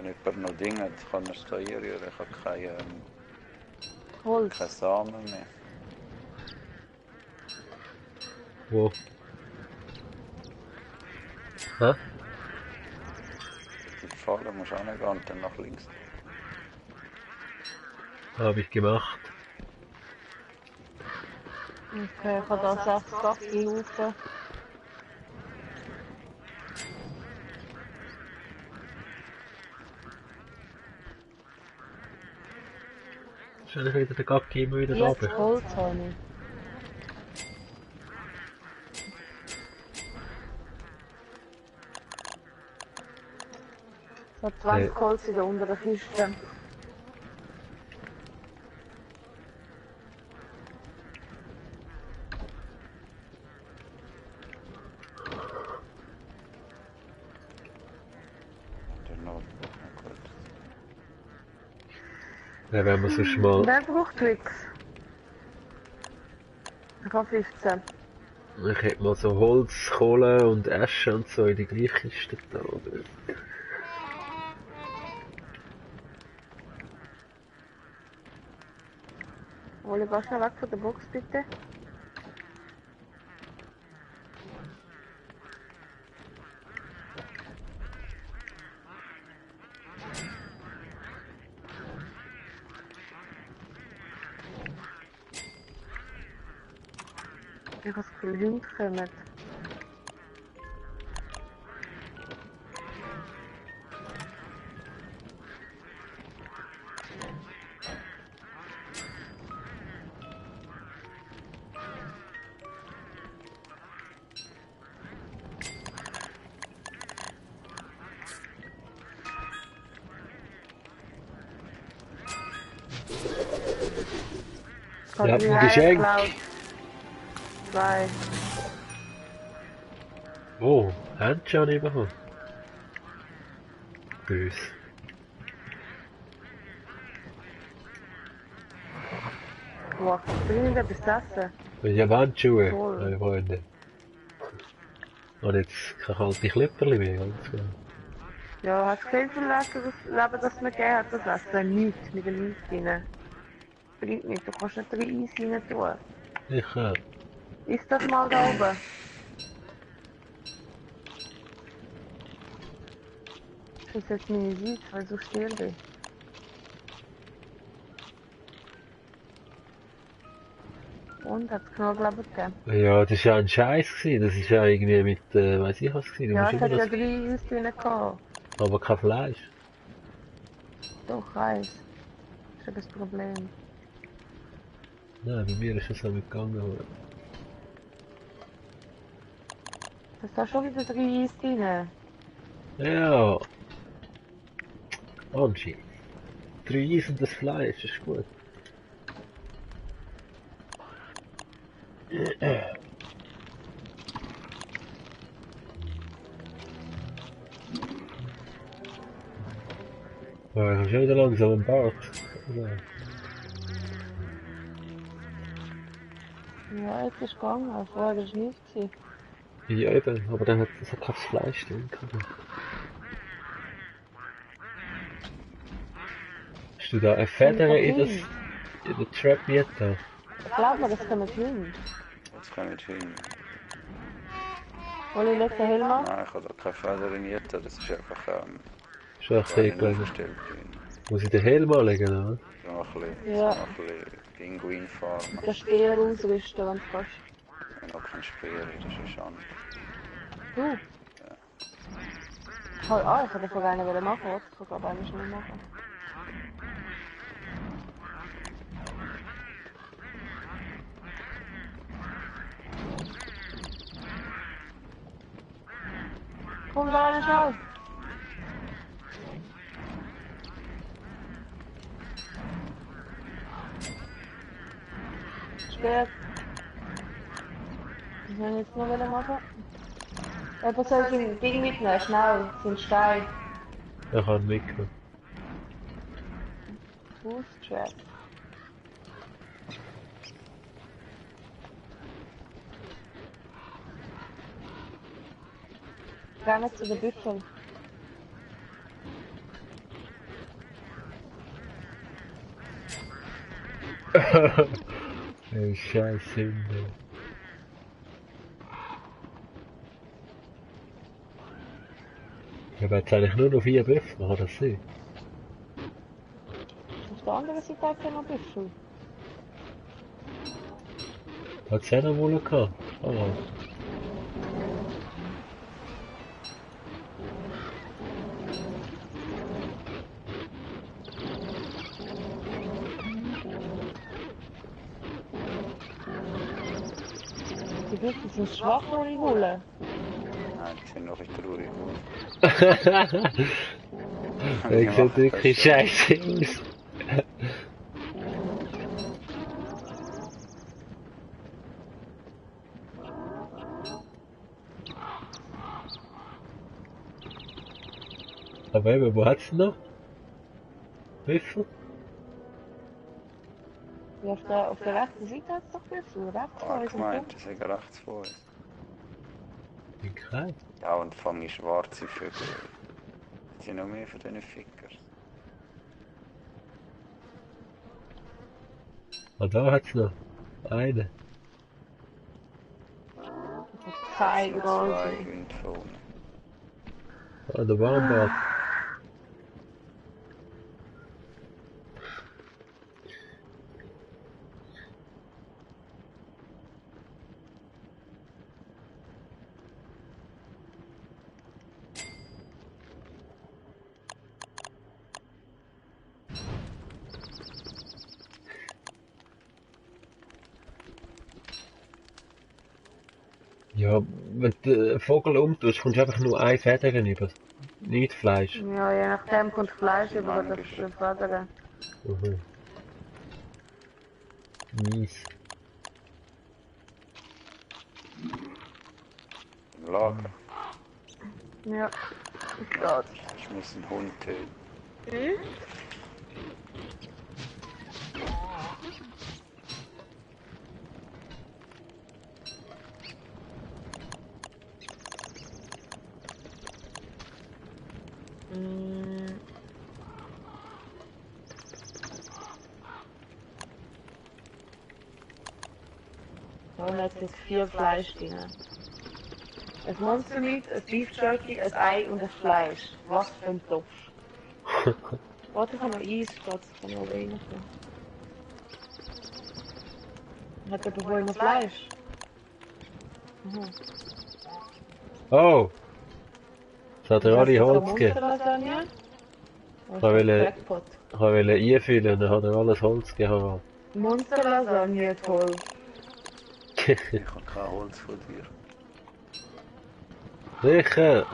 S1: Wenn jemand noch Dinge hat, kann er es da einrühren. Ich habe keinen
S2: Holz.
S1: Samen mehr.
S3: Wo? Hä?
S1: Die Falle musst du auch nicht gehen und dann nach links.
S3: Habe ich gemacht.
S2: Okay, ich habe da 6 Gacki-Haufen.
S3: Schon wieder der Gacki immer wieder
S2: 40
S3: runter.
S2: Holz habe ich. So 20 Holz in der unteren Kiste.
S1: Der Notebook, na gut.
S3: Dann werden wir sonst mal...
S2: Wer braucht Twix? Ich habe 15.
S3: Ich hätte mal so Holz, Kohle und Asche und so in die gleiche Kiste da, oder?
S2: Oli, geh schnell weg von der Box, bitte. Ich habe das Gefühl, Hunde kommen.
S3: Ihr habt ein Geschenk.
S2: 2.
S3: Oh, haben Sie schon bekommen? Bös.
S2: Wow, bringen wir etwas zu essen?
S3: Ja, Wandschuhe,
S2: Toll.
S3: meine Freunde. Und jetzt keine kalte Klipperli mehr, ganz klar.
S2: Ja, hast du gesehen vom Leben, das mir gegeben hat, das Essen? Nichts mit dem Eis rein. Bringt nichts, du kannst nicht 3 Eis rein tun.
S3: Ich auch.
S2: Ist das mal da oben? Das ist jetzt meine Seite, weil ich so still bin. Und, hat es Knoblauch gegeben?
S3: Ja, das war ja ein Scheiß gewesen. Das ist ja irgendwie mit, weiss ich was gewesen. Du
S2: Ja,
S3: musst
S2: es
S3: immer
S2: hat ja
S3: das,
S2: 3 Eis drin gehabt.
S3: aber kein Fleisch.
S2: Doch, eins. Das ist ja das Problem.
S3: Nein, bei mir ist das auch nicht gegangen. Aber...
S2: Das ist schon wieder 3 Eis drin.
S3: Ja. Anscheinend. 3 Eis und das Fleisch, ist gut. Ja, ich habe schon wieder langsam einen Bart. Ja.
S2: Ja, jetzt ist es gegangen. Vorher war es nichts.
S3: Ja, eben, aber dann hat es kein Fleisch drin gehabt. Hast du da eine Feder in den Trap jetzt da?
S2: Glaub mir, das kommen Hunde.
S1: Jetzt kann ich hin.
S2: Hol ich nicht den Helm an?
S1: Nein, ich habe da keine Feder in Jetta, das ist einfach
S3: Schon ein bisschen gelegen.
S1: aufgestellt drin.
S3: Muss ich den Helm anlegen, oder?
S1: So noch ein bisschen,
S2: Ja.
S1: so noch ein bisschen Pinguinfarben.
S2: Den Speer ausrüsten, wenn du kannst.
S1: Ich habe noch keinen Speer, das ist eine Schande.
S2: Du?
S1: Ja.
S2: Ich hätte davon gerne machen wollen. Ich kann glaube ich schnell machen. Komm da rein, schnell! Spät. Was soll ich jetzt noch machen? Jemand soll sein Ding mitnehmen, schnell, sein Stein.
S3: Ich kann mitnehmen.
S2: Fußtrap. Geh nicht zu den Büffeln.
S3: Ey, scheiß Sünde. Ich habe jetzt eigentlich nur noch 4 Büffel, kann das sein?
S2: Auf der anderen Seite hat er noch Büffel.
S3: Hat es ja noch wohl gehabt. Oh.
S2: Die Büffel sind schwach ohne Hulle.
S1: Nein, die sehen noch ein traurig aus.
S3: Der sieht wirklich scheiße aus. Aber eben, wo hat's noch? Büffel?
S2: Ja, auf der rechten Seite hat es doch Büffel. Rechts
S1: Ah,
S2: vor uns.
S1: gemeint, das ist rechts vor uns.
S3: Bin kein.
S1: Ja, und fange ich schwarze Vögel. Das sind noch mehr von diesen Fickers.
S3: Ah, da hat's noch. Eine.
S2: Keine
S1: Zwei
S2: große.
S1: Hunde vorne.
S3: Ah, der Warmbad. Ja, wenn du den Vogel umtust, kommst du einfach nur ein Federn über. Nicht Fleisch.
S2: Ja, je nachdem kommt Fleisch über das
S1: Mangeschön.
S2: Federn.
S3: Mhm. Mies.
S1: Im Lager.
S2: Ja, ich glaube.
S1: Ich muss einen Hund töten.
S2: Und jetzt sind 4 Fleischdinger. Ein Monstermeat, ein Beef Jerky, ein Ei und ein Fleisch. Was für ein Topf. Warte, ich habe noch Eis, Schatz. Ich kann noch rein. Hat jemand wohl noch Fleisch? Mhm.
S3: Oh! Das hat er alle Holz gegeben.
S2: Monsterlasagne?
S3: Ich will-
S2: Jackpot.
S3: Ich wollte einfüllen und dann hat er alles Holz gegeben.
S2: Monsterlasagne, toll.
S1: Ich habe kein Holz von dir.
S3: Sicher!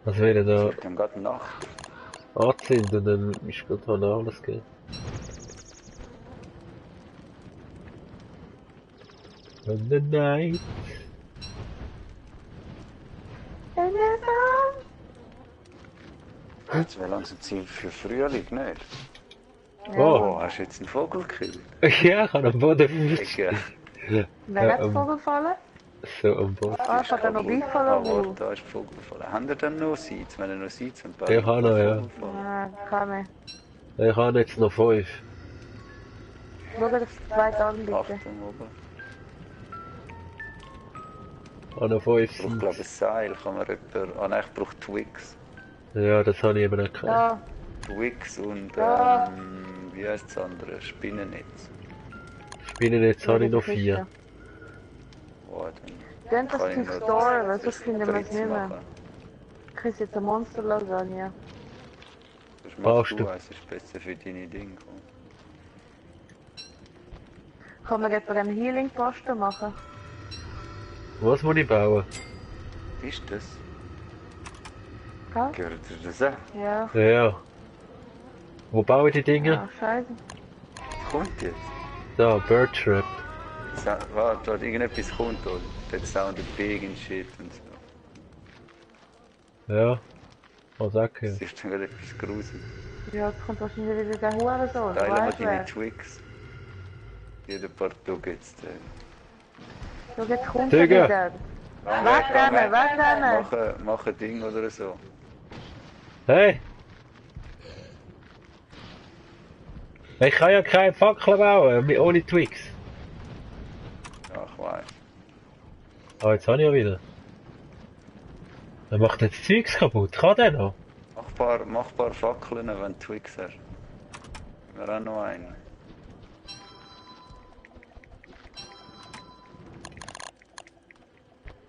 S3: Was will er da
S1: Wir haben gerade Nacht.
S3: anzünden und dann ist gut an alles gehen. Und the night.
S1: Jetzt wäre langsam Zeit für Frühling, nicht?
S3: Oh!
S1: Oh, hast du jetzt einen Vogel gekillt?
S3: Ja, ich habe am Boden verwischt.
S1: Ja.
S2: Wer hat den Vogel gefallen?
S3: So am Boden.
S2: Ah, ich habe den noch
S1: Ah,
S2: beifallen.
S1: warte, da ist der Vogel gefallen. Haben ihr dann noch Seeds? Wenn ihr noch Seeds habt,
S3: Ich habe noch, ja.
S2: Ja, kann ich.
S3: Ich habe jetzt noch 5.
S2: Schau dir das 2 Tage bitte.
S1: Achtung, oben.
S3: Ich habe noch 5
S1: Ich brauche, glaube ich, ein Seil. Kann man jemand... Ah, nein, ich brauche Twix.
S3: Ja, das habe ich eben nicht gekannt.
S2: Ja,
S1: Twix und,
S2: Ja.
S1: wie heißt das andere? Spinnennetz.
S3: Spinnennetz habe ich noch 4.
S1: Oh,
S2: dann das
S1: kann ich
S2: zum
S1: noch
S2: Store, weil sonst finden wir es
S1: Fritz
S2: nicht mehr.
S1: machen.
S2: Ich kriege jetzt eine Monsterlasagne.
S1: Das
S3: Brauchst
S1: machst
S3: du?
S1: du, es ist besser für deine Dinge.
S2: Kann man etwa einen Healing-Posten machen?
S3: Was muss ich bauen?
S1: Ist das?
S2: Gell?
S1: Gehört dir das auch?
S2: Ja.
S3: Ja. Wo baue ich die Dinge?
S2: Ja, scheiße.
S1: Was kommt jetzt?
S3: Da, Bird Trap.
S1: Warte, dort irgendetwas kommt, oder? That sounded big and shit und so.
S3: Ja. Was auch
S1: Das
S3: gehört.
S1: ist dann gerade etwas gruselig.
S2: Ja, jetzt kommt wahrscheinlich wieder der Hurensohn.
S1: Teile mal
S2: Weißt du
S1: deine
S2: wer?
S1: Twix. Jeder paar Tage jetzt.
S2: So, jetzt kommt er
S3: Digga.
S2: wieder. Wegrennen, wegrennen!
S1: Mach ein Ding oder so.
S3: Hey! Ich kann ja keine Fackel bauen, ohne Twix.
S1: Ja, ich weiß.
S3: Ah, jetzt habe ich ja wieder. Wer macht jetzt Zeugs kaputt? Kann der noch?
S1: Machbar Fackeln, wenn du Twix hast. Wir haben noch einen.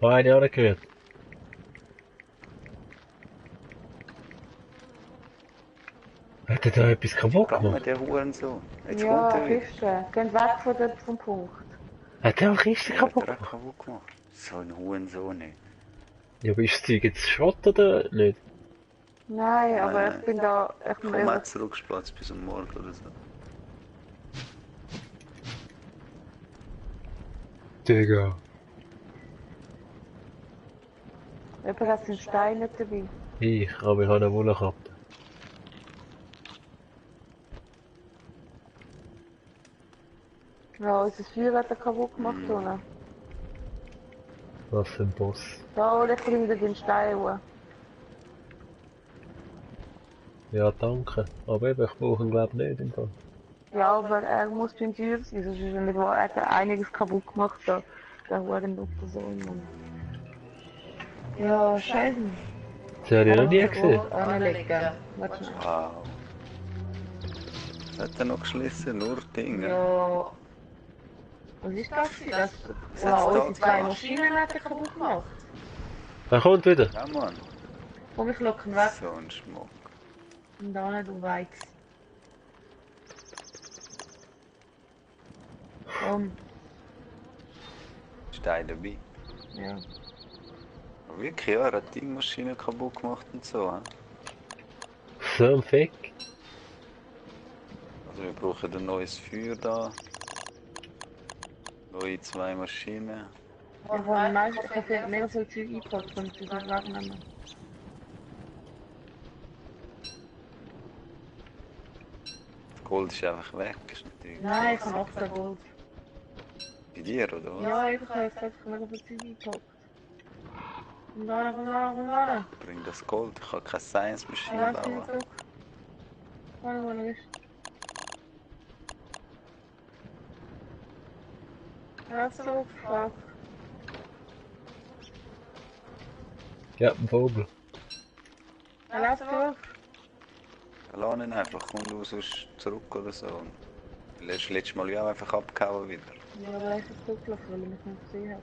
S3: Eine auch nicht gehört. Hat er da etwas kaputt
S1: Komm mit
S3: gemacht?
S1: der Hurensohn. Jetzt
S2: Ja,
S1: kommt er wieder.
S2: Kiste. Geht weg von dort vom Punkt.
S3: Hat er auch Kiste
S1: Der hat
S3: kaputt
S1: er auch
S3: gemacht?
S1: kaputt gemacht. So ein Hurensohn nicht.
S3: Ja, aber ist das Zeug jetzt Schrott oder nicht?
S2: Nein, aber
S1: Nein.
S2: ich bin da. Ich
S1: Komm
S2: bin
S1: mal zurückgesplatzt bis zum Morgen oder so.
S3: Digga.
S2: Jemand hat einen Stein nicht dabei.
S3: Aber ich habe eine Wolle gehabt.
S2: Ja, unser Feuer hat er kaputt gemacht. Oder?
S3: Was für ein Boss.
S2: Da hol ich wieder den Stein hoch.
S3: Ja, danke. Aber eben, ich brauche ihn glaube nicht im Fall.
S2: Ja, aber er muss beim Feuer sein, sonst ist er nicht wahr. Er hat einiges kaputt gemacht. Da. Der Hurensohn. Ja, schön.
S3: Das habe ich noch nie gesehen.
S2: Anlegen. Warte mal.
S1: Wow. Was hat er noch geschlossen? Nur Dinge.
S2: Ja. Was ist das? Das
S1: Was hat's
S2: wow,
S1: da
S2: unsere zwei
S1: gemacht?
S2: Maschinen hat er kaputt gemacht.
S3: Er kommt wieder.
S1: Ja, Mann.
S2: Komm, ich lock ihn weg.
S1: So ein Schmuck.
S2: Und da nicht, du Weiz. Komm.
S1: Stein dabei.
S2: Ja.
S1: Aber wirklich, ja, er hat die Maschine kaputt gemacht und so. He?
S3: So ein Fick.
S1: Also wir brauchen ein neues Feuer da. Neue zwei Maschinen.
S2: Aber von meisten, ich habe mega viel Zeug eingepackt und sie sind wegnehmen.
S1: Das Gold ist einfach weg. Ist natürlich
S2: Nein, ich habe 18 Gold.
S1: bei dir, oder was?
S2: Ja, ich habe gesagt, mega viel Zeug eingepackt. Und dann.
S1: Bring das Gold. Ich kann keine Science-Maschine
S2: Ja, was bin
S1: bauen.
S2: ich zurück? Warte, wo ist? Ja, so, fuck.
S3: Ja, ein Vogel.
S2: Er läuft zurück.
S1: Lass ihn einfach, komm du sonst zurück oder so. Letztes Mal ja auch einfach abgehauen wieder.
S2: Ja, aber er ist jetzt zurückgelaufen, weil er mich nicht gesehen hat.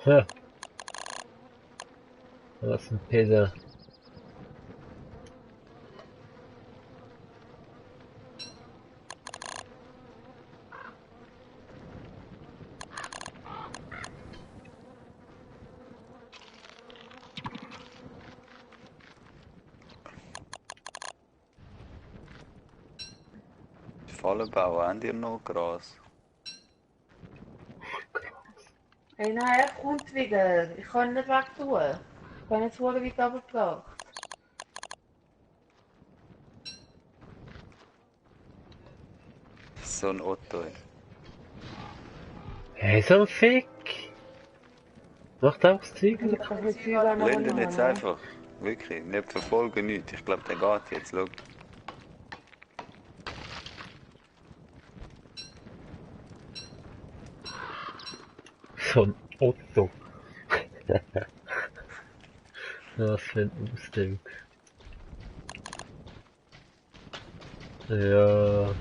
S3: Ja. Was ein Pisser.
S1: Die Fallen bauen, haben die noch Gras?
S2: Hey, nein, er kommt wieder. Ich kann ihn nicht weg tun. Ich kann jetzt vorher weit runtergebracht.
S1: So ein Otto.
S3: Hey, so ein Fick. Macht auch das Zeug.
S2: Ich kann ein Zeug auch noch
S1: Blenden
S2: nehmen.
S1: jetzt einfach. Wirklich, nicht verfolgen nichts. Ich glaube, der geht jetzt. Schau.
S3: So ein Otto. Was für ein Ausdruck. Ja.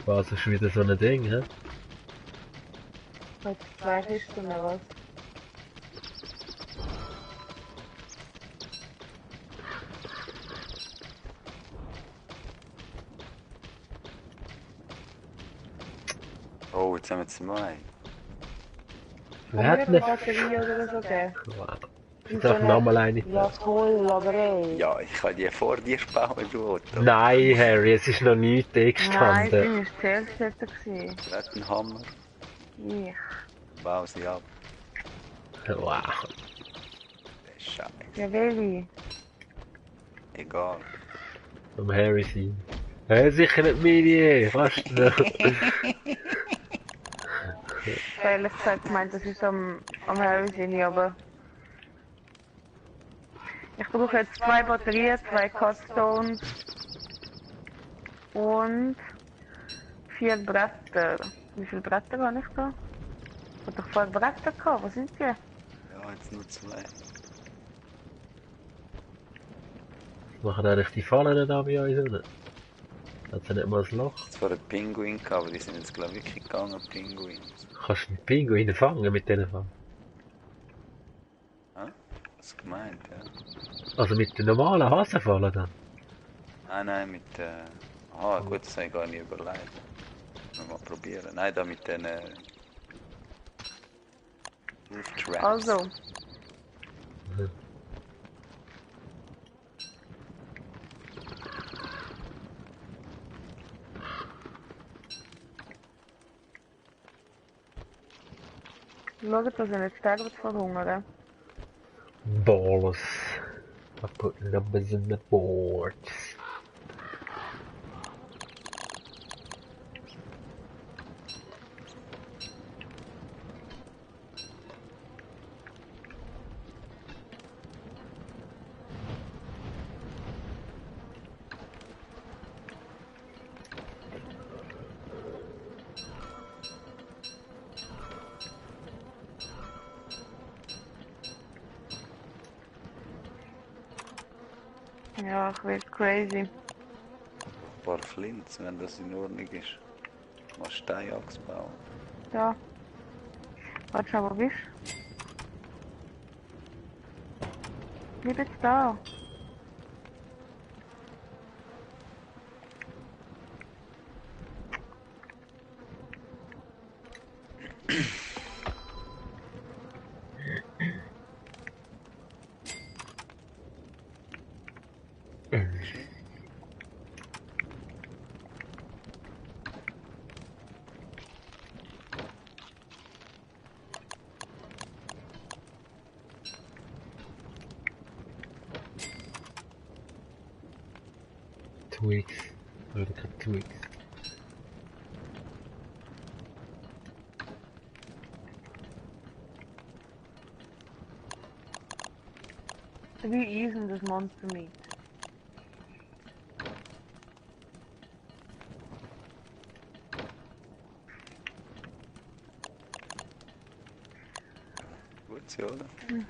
S3: Was ist wieder so ein Ding, hä?
S2: Heute 2 Kisten oder was?
S1: Oh, jetzt haben wir zwei.
S3: Wer hat
S2: eine
S3: ne?
S2: Batterie oder so gegeben?
S3: Wow. Ich darf nochmal eine.
S2: Ja, toll, aber ey.
S1: Ja, ich kann die vor dir bauen, du Otto.
S3: Nein, Harry, es ist noch nichts
S2: Nein,
S3: gestanden.
S2: sie war zuerst dort gewesen.
S1: Leg einen Hammer,
S2: Ich.
S1: bau sie ab.
S3: Wow.
S1: Scheiße.
S2: Ja, welche?
S1: Egal.
S3: Am Harry sein. Sicher nicht meine, fast noch.
S2: Ich habe ehrlich gesagt gemeint, das ist am Harry City, aber ich brauche jetzt 2 Batterien, 2 Cutstones und 4 Bretter. Wie viele Bretter habe ich da? Ich habe doch 4 Bretter gehabt, was sind die?
S1: Ja, jetzt nur 2.
S3: Machen eigentlich die Fallen nicht an bei uns, oder? Hat sie nicht mal ein Loch?
S1: Es war ein Pinguin, aber die sind jetzt glaube ich wirklich gegangen, Pinguins.
S3: Kannst du einen Pinguin fangen mit diesen Fallen?
S1: Hä? Was gemeint, ja?
S3: Also mit den normalen Hasenfallen dann?
S1: Nein, mit gut, das habe ich gar nicht überlegt. Mal probieren. Nein, da mit den Roof Traps.
S2: Also,
S3: Mhm.
S2: schaut, dass ihr nicht sterbt vor Hunger.
S3: Balls. I put numbers in the boards.
S2: Ja, ich werde crazy.
S1: Ein paar Flints, wenn das in Ordnung ist. Mal Steinachs bauen.
S2: Ja. Warte schon, wo bist du? Bleib jetzt da.
S3: Twigs. Oder keine Twigs.
S2: Wie eisen das Monster Meat?
S1: Gut, so, oder?
S2: Mhm.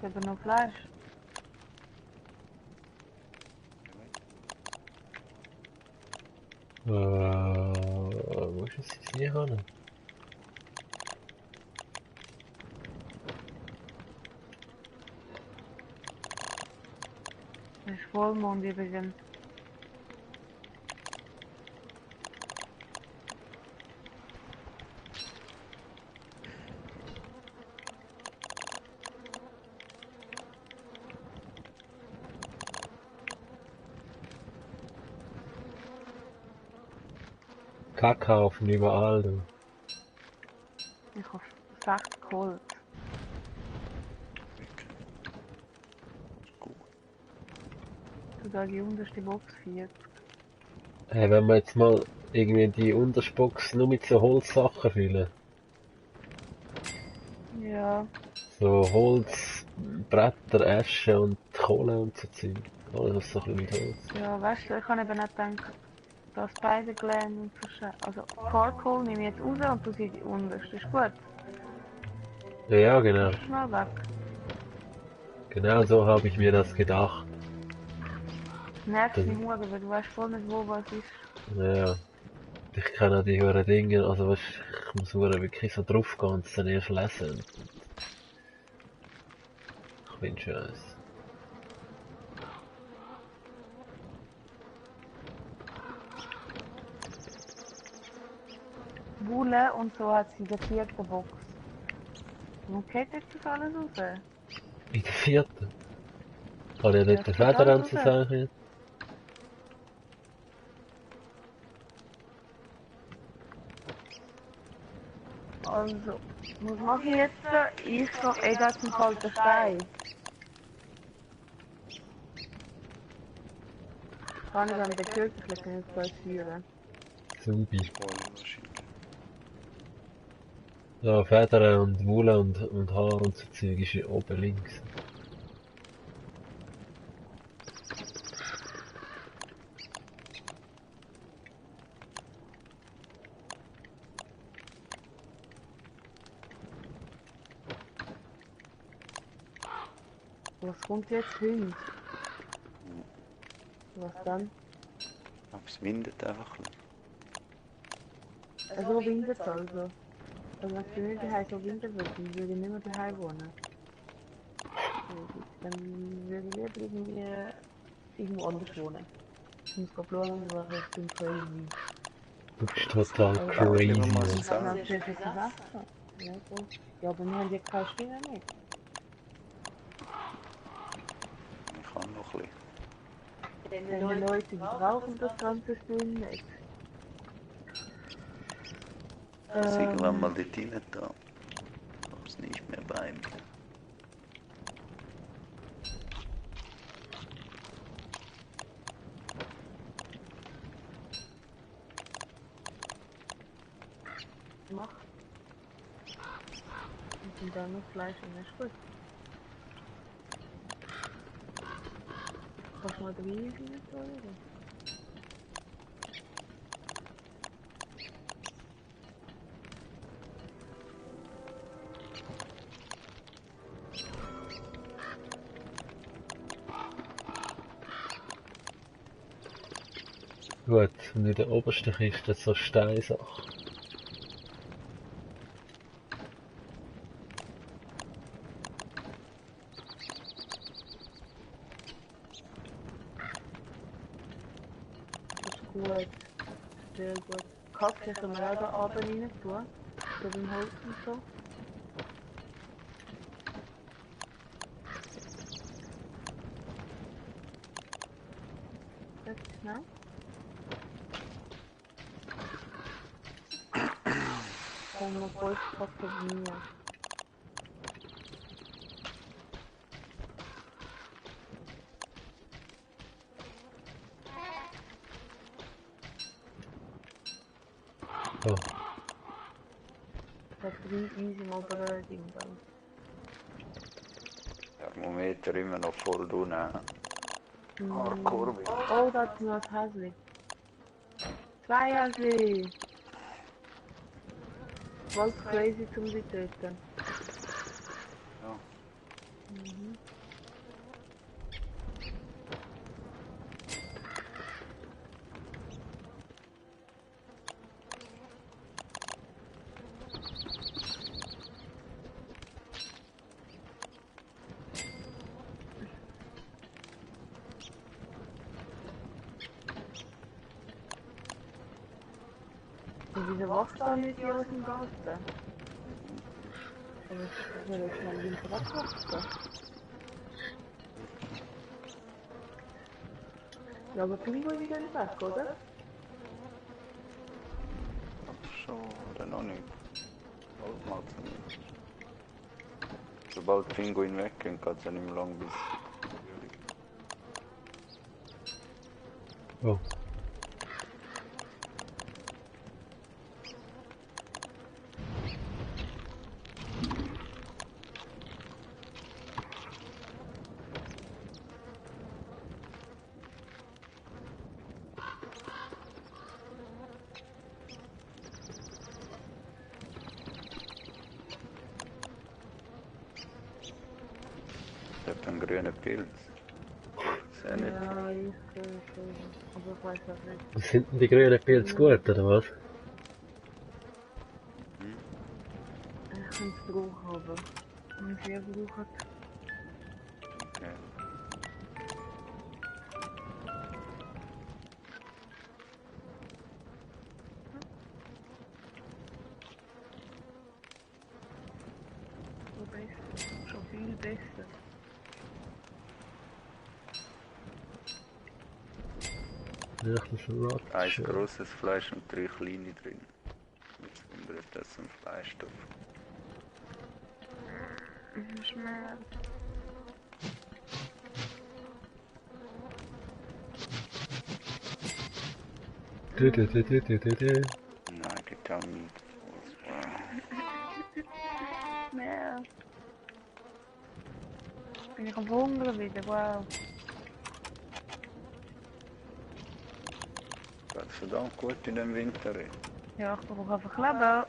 S2: Ich habe noch Fleisch.
S3: Wo ist es jetzt hier hin?
S2: Es ist Vollmond übrigens.
S3: Kakao von überall, du.
S2: Ich habe 60 Holz.
S1: Ist gut.
S2: Du da die unterste Box 40.
S3: Hey, wenn wir jetzt mal irgendwie die Untersbox nur mit so Holzsachen füllen.
S2: Ja.
S3: So Holz, Bretter, Asche und Kohle und so Zeug. Alles so ein bisschen mit Holz.
S2: Ja, weißt du, ich habe eben nicht gedacht, dass beide Gläser und so also Charcoal nehme ich jetzt raus und du sie die unterste. Ist gut.
S3: Ja, genau.
S2: Schnell weg.
S3: Genau so habe ich mir das gedacht.
S2: Nervt mich nur, weil du weißt voll nicht, wo was ist.
S3: Ja. Ich kenne auch die höheren Dinge, also weißt, ich muss wirklich so drauf gehen und es dann erst lesen. Ich bin scheiße.
S2: Wolle und so hat sie in der 4. Box. Wo geht jetzt das alles raus?
S3: In der 4. Kann ich dort den Federern zusammen?
S2: Also, was mache ich jetzt? Ich gehe da zum kalten Stein. Kann ich dann den Kirchlichen nicht passieren?
S3: Zubi.
S1: Voll wahrscheinlich.
S3: Ja, Federn und Wolle und Haar und so Zeug ist hier oben links.
S2: Was kommt jetzt hin? Was dann?
S1: Aber es windet einfach ein bisschen.
S2: Also windet es also. Also wenn es nicht daheim so windet wird, dann würde ich nicht mehr daheim wohnen. Dann würde ich lieber irgendwie irgendwo anders wohnen. Ich muss schauen, was ich bin crazy.
S3: Du bist total
S2: Also,
S3: crazy,
S1: lieber mal
S3: Mann.
S1: so
S2: ich habe
S1: sagen.
S2: natürlich ein Wasser. Ja, gut. Ja, aber wir haben ja keine Stimme mehr.
S1: Ich kann noch ein bisschen.
S2: Die Leute, die brauchen das ganze Spiel nicht.
S1: Dass irgendwann mal dort rein da. Kommt es nicht mehr bei mir.
S2: Mach. Und dann noch Fleisch und ist gut. Kannst du mal rein oder?
S3: Gut, und in der obersten Kiste so Steinsachen.
S2: Das ist gut. Sehr gut. Kaffee können wir auch da oben rein tun. So beim Holz und so. Das ist schnell. Dann noch Holzpappe mir.
S3: Oh,
S2: Das ist easy mal Ding dann.
S1: Thermometer immer noch voll unten. Hardcore wieder.
S2: Oh, da ist noch ein Häsli. Zwei Häsli. Voll crazy zum sie töten.
S1: Ja.
S2: Mhm. Und wieso wächst da nicht hier aus dem Garten? Aber ich will jetzt mal im Winter wachsen. Ja, aber Pinguine gehen weg, oder?
S1: Schon, oder noch nicht. Bald mal zumindest. Sobald die Pinguine weggehen, geht es ja nicht mehr lang bis Frühling.
S3: oh.
S1: Ich habe einen grünen Pilz. Ich sehe nicht.
S2: Ja, ich schon. Aber ich weiß auch nicht.
S3: Sind denn die grünen Pilze gut, oder was?
S2: Ich kann es brauchen, aber wenn sie brauchen.
S1: Okay.
S2: So besser. Schon viel besser.
S3: Nächstes Salat.
S1: Ein grosses Fleisch und 3 kleine drin. Jetzt wundere ich, das ein Fleischstoff.
S2: Schmerz.
S1: Nein, die kann nicht.
S2: Mehr. Bin ich am Hungern wieder, wow.
S1: Das ist verdammt gut in dem Winter.
S2: Ja, ich brauche einfach Leben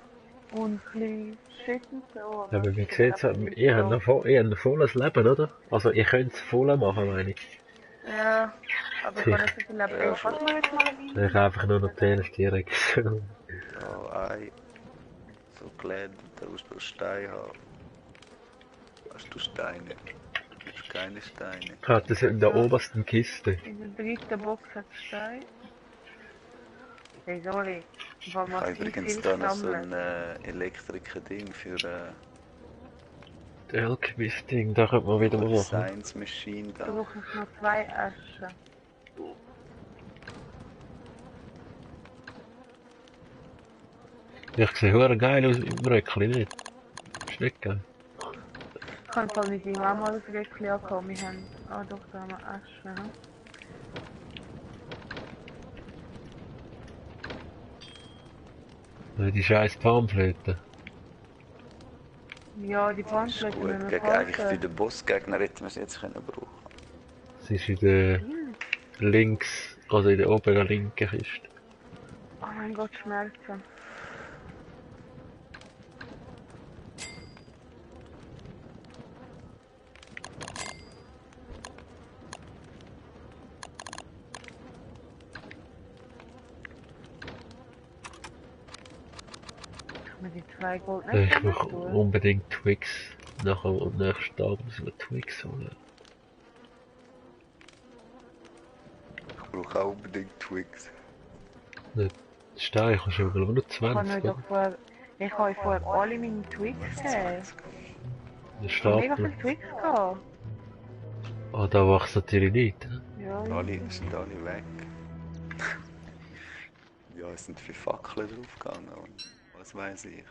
S2: und ein bisschen Shit und so.
S3: Ja, aber wie sieht's aus? Ihr habt noch ein volles Leben, oder? Also ihr könnt es voll machen, meine ich.
S2: Ja, aber ich kann nicht so viel Leben.
S1: Ja,
S2: Kannst du mir jetzt mal ein
S3: Ich habe einfach nur noch die Hälfte.
S1: So Ei. So gelädt, da musst du Steine haben. Hast du Steine? Hast du keine Steine?
S3: Hat das in der obersten Kiste.
S2: In der dritten Box hat es Stein. Hey, sorry. Ich habe
S1: Ich habe
S2: massiv
S1: übrigens
S2: viel
S1: da noch so
S2: gesammelt.
S1: ein Elektriker-Ding für
S3: Das Alchemist-Ding, da könnte man wieder mal machen.
S1: Science Machine
S2: Da
S1: da.
S2: brauche ich noch 2 Aschen.
S3: Ich sehe hure geil aus im Röckli, nicht? Ist nicht geil.
S2: Ich kann es halt nicht immer mal das Röckchen ankommen. Wir haben... Ah doch, da haben wir Aschen. Hm?
S3: Die scheiß Palmflöte.
S2: Ja, die
S1: Ist
S2: Pfandflöte
S1: gut.
S2: müssen wir
S1: Gegen, eigentlich für
S2: kaufen.
S1: den Bossgegner hätten wir es jetzt können brauchen.
S3: Sie ist in der links, also in der oberen linken Kiste.
S2: Oh mein Gott, Schmerzen. Kann man die 2 Gold nicht
S3: Ich brauche
S2: tun?
S3: unbedingt Twix. Nachher am nächsten Tag müssen wir Twix holen.
S1: Ich brauche auch unbedingt Twix.
S3: Stein kannst du aber nur
S2: Ich habe
S3: 20,
S2: doch
S3: oder?
S2: vorher... Ich habe euch vorher alle meine Twix gegeben.
S3: Der
S2: Ich habe mega
S3: Stapel.
S2: viele Twix gehabt.
S3: Ah, da wächst natürlich nicht.
S2: Ja,
S1: Alle sind alle weg. Ja, es sind viele Fackeln draufgegangen und was weiß ich.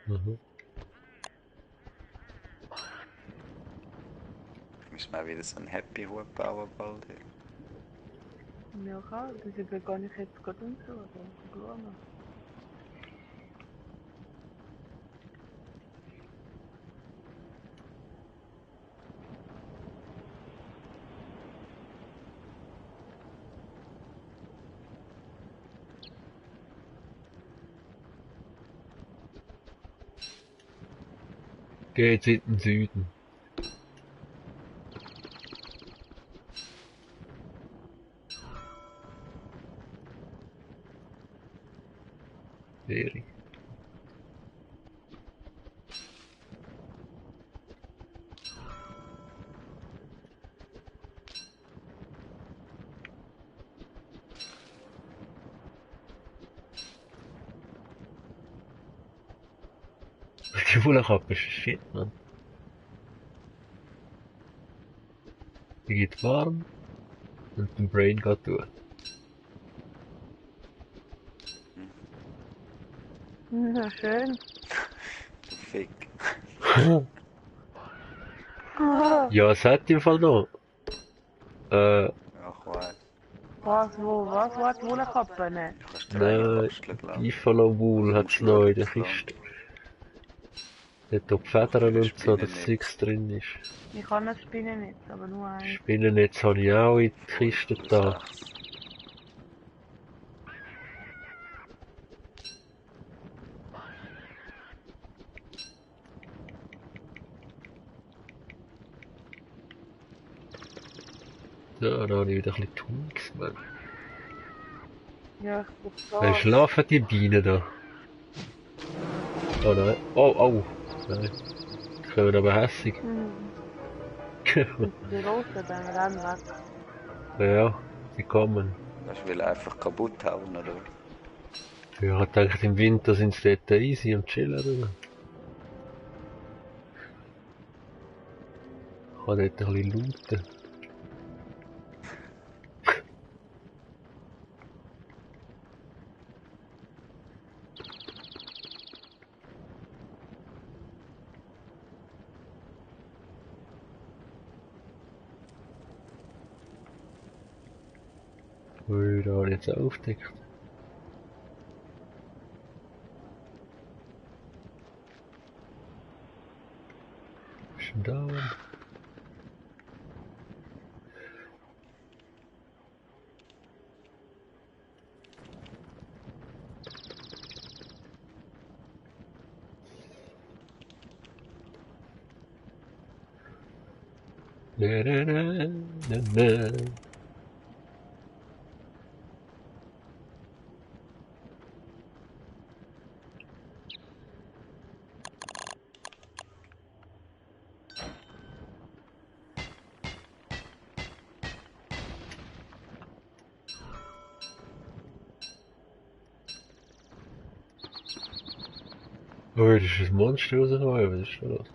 S3: Mhm.
S1: Ich muss mal wieder so einen Happy Hut bauen bald.
S2: ja, klar. Das ist gar nicht jetzt gerade umschauen. Schauen.
S3: Geht in den Süden. Wäre. Die Wollkappe ist shit, man. Die geht warm und der Brain geht durch.
S2: Na schön.
S1: Du Fick.
S3: Ja, es hat im Fall noch.
S1: Ach was.
S2: Was, wo, was, Wollkappen?
S1: Du kannst dir eine
S3: Nein,
S1: basteln, glaub ich.
S3: Buffalo Wool hat es noch in der Kiste. Dort auch die Federn und so, das Zeugs drin ist.
S2: Ich kann das Spinnen nicht, aber nur eins.
S3: Spinnennetz habe ich auch in die Kiste da. Ja, da habe ich wieder ein bisschen Tunks, Mann.
S2: Ja, ich brauche
S3: Dann
S2: Gas.
S3: schlafen die Bienen da. Oh nein. Oh, oh. Nein. Die kommen aber hässig.
S2: Die Rosen, dann rennen weg.
S3: Ja, sie kommen.
S1: Das will einfach kaputt hauen, oder?
S3: Ja, ich denke, im Winter sind sie dort easy und chillen. Oder? Ich kann dort ein bisschen looten. Ui, da habe ich jetzt aufgedeckt. Was ist denn da? Na, na, na, na, na. Oh, das ist ein Monster rausgekommen, was ist da los?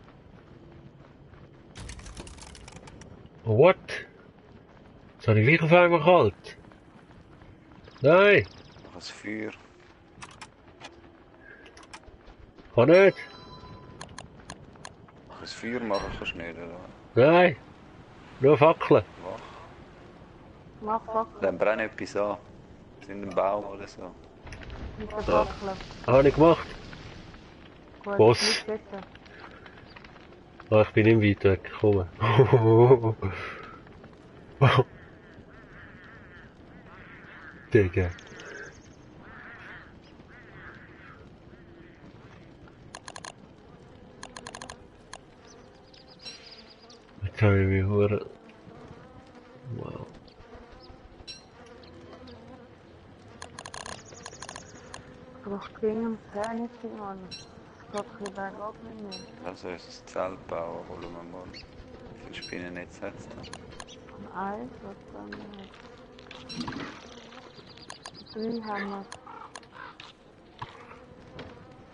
S3: Oh, what? Jetzt habe ich gleich auf einmal kalt. Nein,
S1: Mach ein Feuer.
S3: kann nicht.
S1: Mach ein Feuer machen kannst du nicht, oder?
S3: Nein, nur Fackeln.
S1: Wach.
S2: Mach Fackeln.
S1: Dann brenn etwas an. In einem Baum oder so.
S2: Mit der
S3: Ja.
S2: Fackeln.
S3: Habe ich gemacht.
S2: Gut,
S3: Was?
S2: nicht besser.
S3: Ah, ich bin nicht weit weg, komm. Digga. Jetzt habe ich mich hure... Wow.
S2: Ich brauche dringend Zähnchen, Mann. Es geht ein bisschen bergab mit mir.
S1: Also ist das Zelt bauen, holen wir mal. Wie viele Spinnennetze hat es da?
S2: Und eins, was dann hat. 3 haben wir.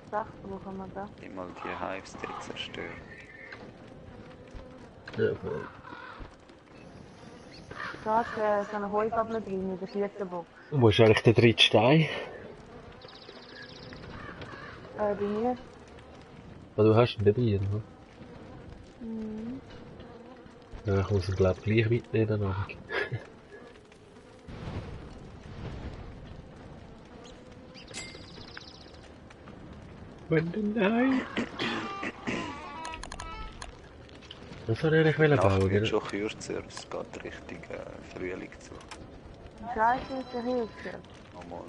S2: 6 brauchen wir da.
S1: Immer die Hives dort zerstören.
S3: Ja, voll.
S2: Da ist so eine Heugabel drin in der 4. Box.
S3: Wo ist eigentlich der dritte Stein?
S2: Bei mir.
S3: Ah, du hast ihn dabei, oder?
S2: Mhm.
S3: Ja, ich muss ihn glaub gleich mitnehmen danach. Wenn denn nein? Was soll ich eigentlich
S1: Die Nacht
S3: bauen?
S1: wird
S3: Gell?
S1: schon kürzer, es geht Richtung Frühling zu.
S2: Scheiße ist der Hilfe.
S1: Nochmal.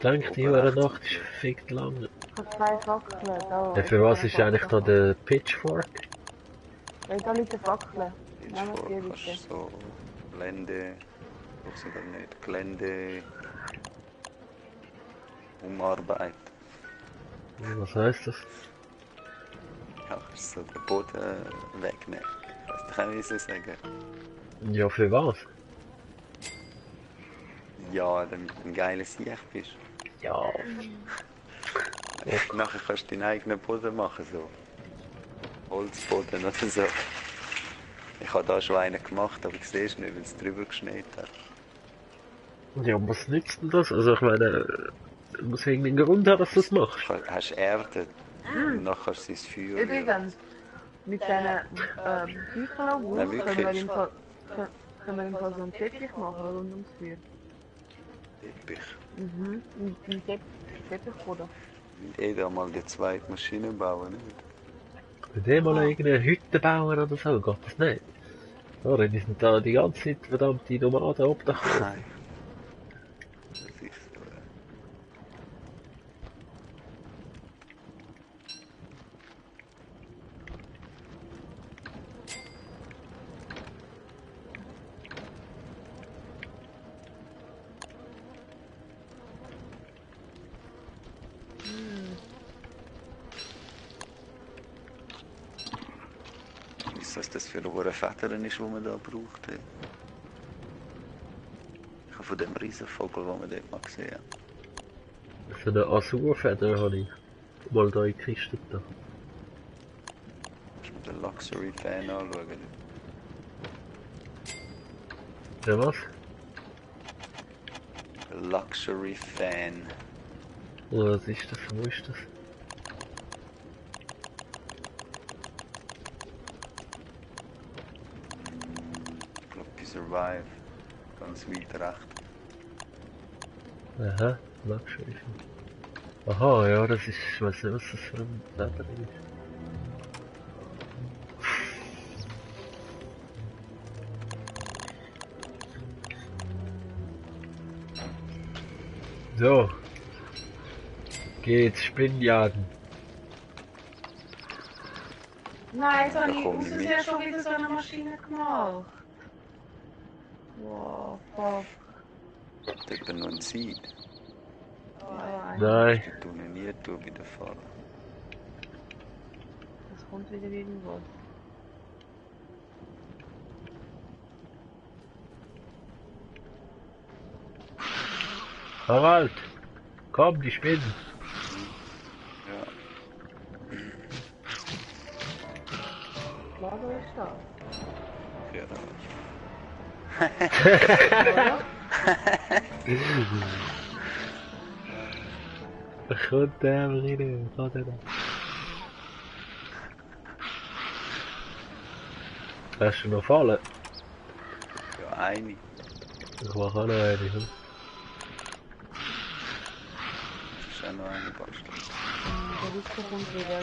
S3: Denkt die Uhr Nacht ist verfickt lang.
S2: Ich habe 2 Fackeln. Da.
S3: Ja, für was ist eigentlich da der Pitchfork?
S2: Weil da liegt eine Fackel.
S1: Jetzt
S2: Nehmen
S1: vor
S2: wir die
S1: kannst
S2: bitte.
S1: du so Gelände, brauchst du aber nicht, Gelände umarbeiten.
S3: Was heisst das?
S1: Ja, kannst so den Boden wegnehmen. Ich weiss nicht, wie ich es sagen.
S3: Ja, für was?
S1: Ja, damit du ein geiler Sieg bist.
S3: Ja.
S1: Nachher kannst du deinen eigenen Boden machen, so. Holzboden oder so. Ich habe da schon einen gemacht, aber ich sehe es nicht, weil es drüber geschneit hat.
S3: Ja, was nützt denn das? Also ich meine, muss irgendeinen Grund haben, dass du das machst.
S1: Du hast Erde und dann kannst du ins Feuer rühren.
S2: Übrigens, mit diesen Büchern
S1: Nein,
S2: können wir
S1: wirklich.
S2: im Fall so einen Teppich machen rund ums Feuer.
S1: Teppich.
S2: Mhm. Ein Teppichboden.
S1: Jeder mal die zweite Maschine bauen, nicht?
S3: Wenn die mal irgendeine Hütte bauen oder so, geht das nicht. Ja, dann sind da die ganze Zeit verdammte Nomaden obdachlos.
S1: Nein. Das ist so. Was das für eine Federn ist, die man da braucht. Ich habe von dem Riesenvogel, den wir dort mal gesehen haben.
S3: So eine Azurfeder habe ich mal da in die Kiste da.
S1: Kannst du mir den Luxury Fan anschauen?
S3: Ja, was?
S1: Luxury Fan.
S3: Was ist das? Wo ist das?
S1: Ich glaube, die Survive. Ganz weit rechts.
S3: Aha, Lackschweife. Aha, ja, das ist, ich weiß nicht, was das für ein Wetter ist. So, geht's Spinnjagen.
S2: Nein, jetzt habe
S1: Da
S2: ich
S1: komme
S2: aus
S1: ich
S2: Versehen
S1: mit.
S2: schon wieder so eine Maschine gemacht. Wow, fuck.
S1: Hat jemand noch ein Seed?
S2: Ja,
S3: Nein,
S1: Die tun ich nie tun bei der Falle.
S2: das kommt wieder irgendwo.
S3: Harald, komm, die Spinnen.
S1: Ja.
S2: Lager ist da.
S1: Ja.
S3: Kommt der rein, kommt der da. Hast du noch Fallen?
S1: Ja, eine.
S3: Ich mach auch noch eine. Hm?
S1: Ist auch noch eine basteln.
S2: Der Disco kommt wieder.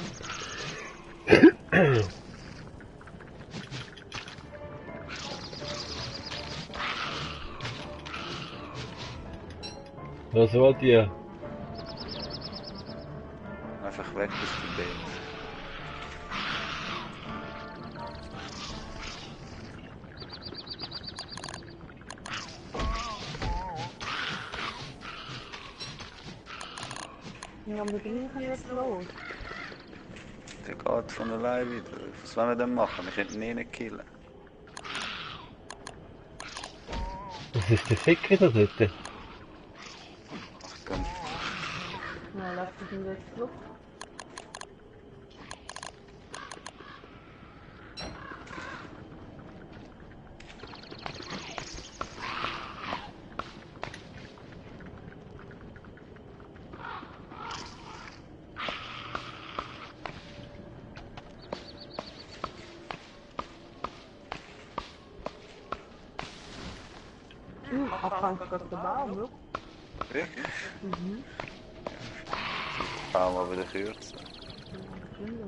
S3: Was wollt ihr?
S1: Einfach weg aus dem Bild.
S2: Ja, aber da bin ich nicht was los.
S1: Der geht von allein wieder. Was wollen wir denn machen? Wir könnten ihn nicht killen.
S3: Was ist der Ficker da dort?
S1: Achtung.
S2: Ja, lass dich in die Luft. Afhankelijk van de Baum, ne?
S1: Wirklich?
S2: Mhm.
S1: Baum aber wieder kürzer.
S2: Ja,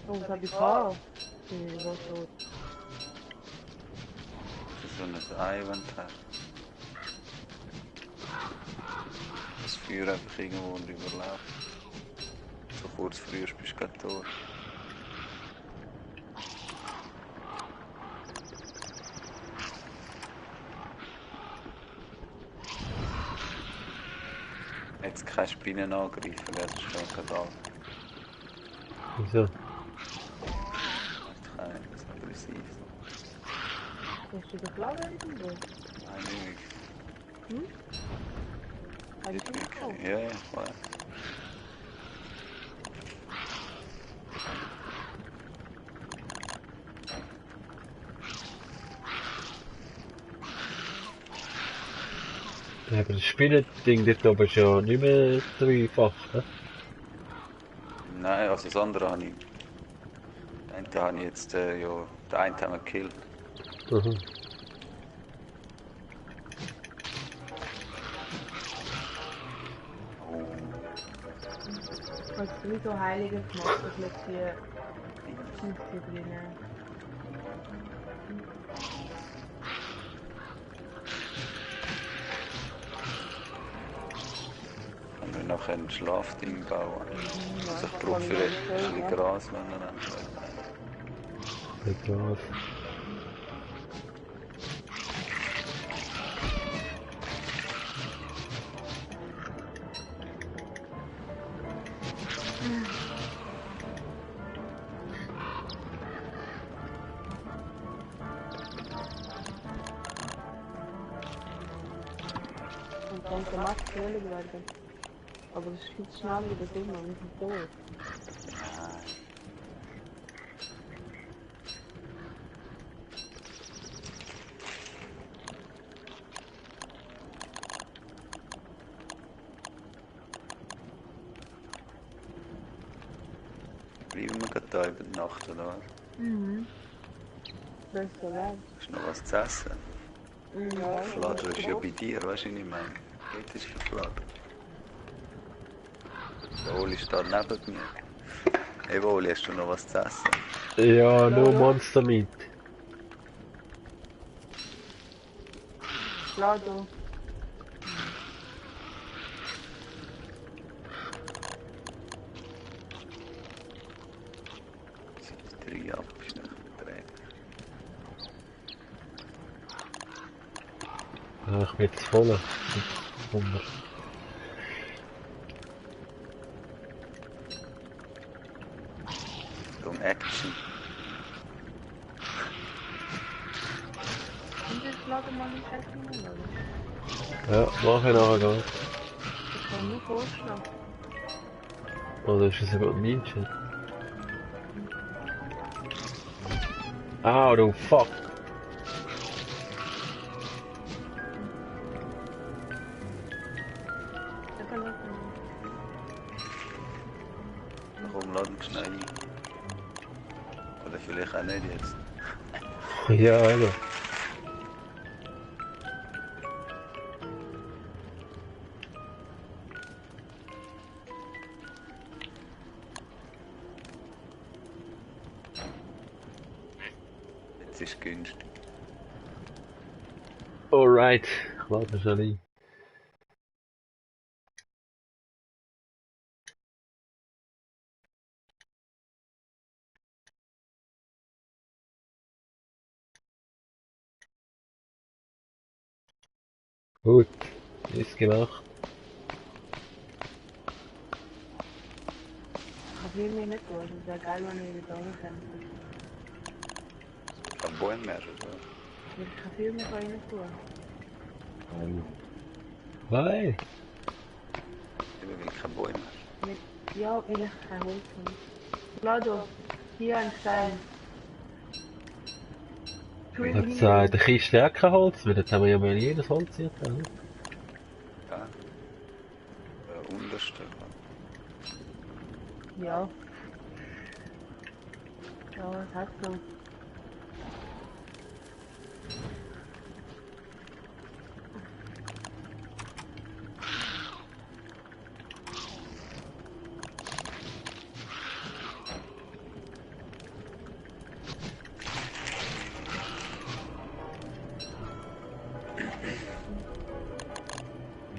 S2: oh, das habe ich auch. Nee, was so.
S1: Das ist so ein Eiwand hast. Das Feuer einfach irgendwo und überlebt. So kurz früher bist du gerade tot. Jetzt keine Spinnen angreifen, gell? Das ist schon fatal.
S3: Wieso?
S1: Echt kein so aggressiv.
S2: Hast du das Lager irgendwo?
S1: Nein, nicht
S2: Hm? Habe ich schon
S1: wirklich.
S2: gekauft?
S1: Ja, ja, ich weiß.
S3: Ja, aber das Spinnending dort oben ist ja nicht mehr dreifach, ne?
S1: Nein, also das andere habe ich. Den einen habe ich jetzt, ja, den einen haben wir gekillt.
S3: Mhm.
S1: Oh,
S2: Hast du so Heiliges gemacht, dass jetzt hier Punkte drinnen.
S1: können wir nachher ein Schlafding bauen.
S2: Ja,
S1: Also ich
S2: das
S1: brauche
S2: habe ich
S1: vielleicht
S2: noch
S1: ein
S2: bestellt,
S1: bisschen
S2: ja.
S1: Gras, wenn wir dann.
S3: Gras.
S2: Und dann der Max fröhlich werden. Aber das ist viel zu schnell wieder drin und ich bin tot.
S1: bleiben wir gerade da über die Nacht, oder was?
S2: Mhm. Besser wäre.
S1: Hast du noch was zu essen?
S2: Ja.
S1: Flader ist ja bei dir, weißt du, was ich meine? Dort ist der Flader. Der Oli steht neben mir. Hey Oli, hast du noch was zu essen?
S3: Ja, nur Monster Meat.
S2: Lado.
S1: Das ist 3 ab, ist nicht drehen.
S3: Ja, ich bin jetzt voll. Wunder.
S1: Um Action.
S2: Und das Lado mal nicht essen, oder?
S3: Ja, mach ich nachher gar.
S2: Ich kann nur vorschlagen.
S3: Oder ist das sogar ein Ninja? Ah, du fuck!
S1: Warum laden wir schnell ein? Oder vielleicht auch nicht jetzt.
S3: Ja, eben.
S1: Jetzt ist es günstig.
S3: Alright, ich lade schon ein. Gut, ist gemacht.
S2: Ich will mir nicht tun, das wäre geil, wenn ich wieder könnte.
S1: Kein Bäume mehr, oder?
S2: Ich kann viel mehr rein tun.
S3: Weil?
S1: Ich will keine Bäume mehr.
S2: Ja, weil ich kein Holz habe. Lado, hier ein Stein.
S3: Jetzt der Kiste auch kein Holz, weil jetzt haben wir ja mal jedes Holz hier drin.
S1: Ja. Unterste.
S2: Ja. Ja, was hast du?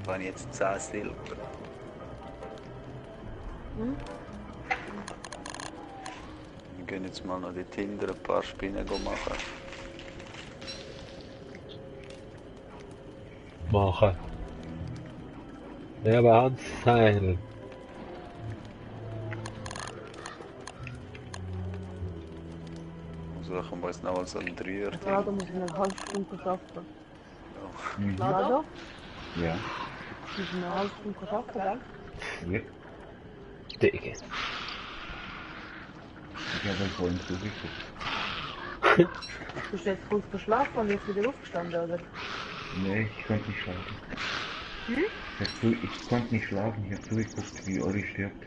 S1: Wir haben jetzt 10 Silber.
S2: Hm?
S1: Wir gehen jetzt mal noch dort hinten ein paar Spinnen machen.
S3: Machen. Ja, aber Handteil.
S1: Suchen wir uns noch mal so einen Dreier.
S2: Lado muss eine halbe Stunde arbeiten.
S1: Ja.
S2: Lado?
S4: Ja.
S2: Muss eine halbe Stunde arbeiten, gell?
S4: Ja.
S3: Digga.
S4: Ich habe vorhin zugeguckt.
S2: Du bist jetzt kurz verschlafen und jetzt wieder aufgestanden, oder?
S4: Nee, ich konnte nicht schlafen. Ich konnte nicht schlafen, ich habe zugeguckt, wie Olli stirbt.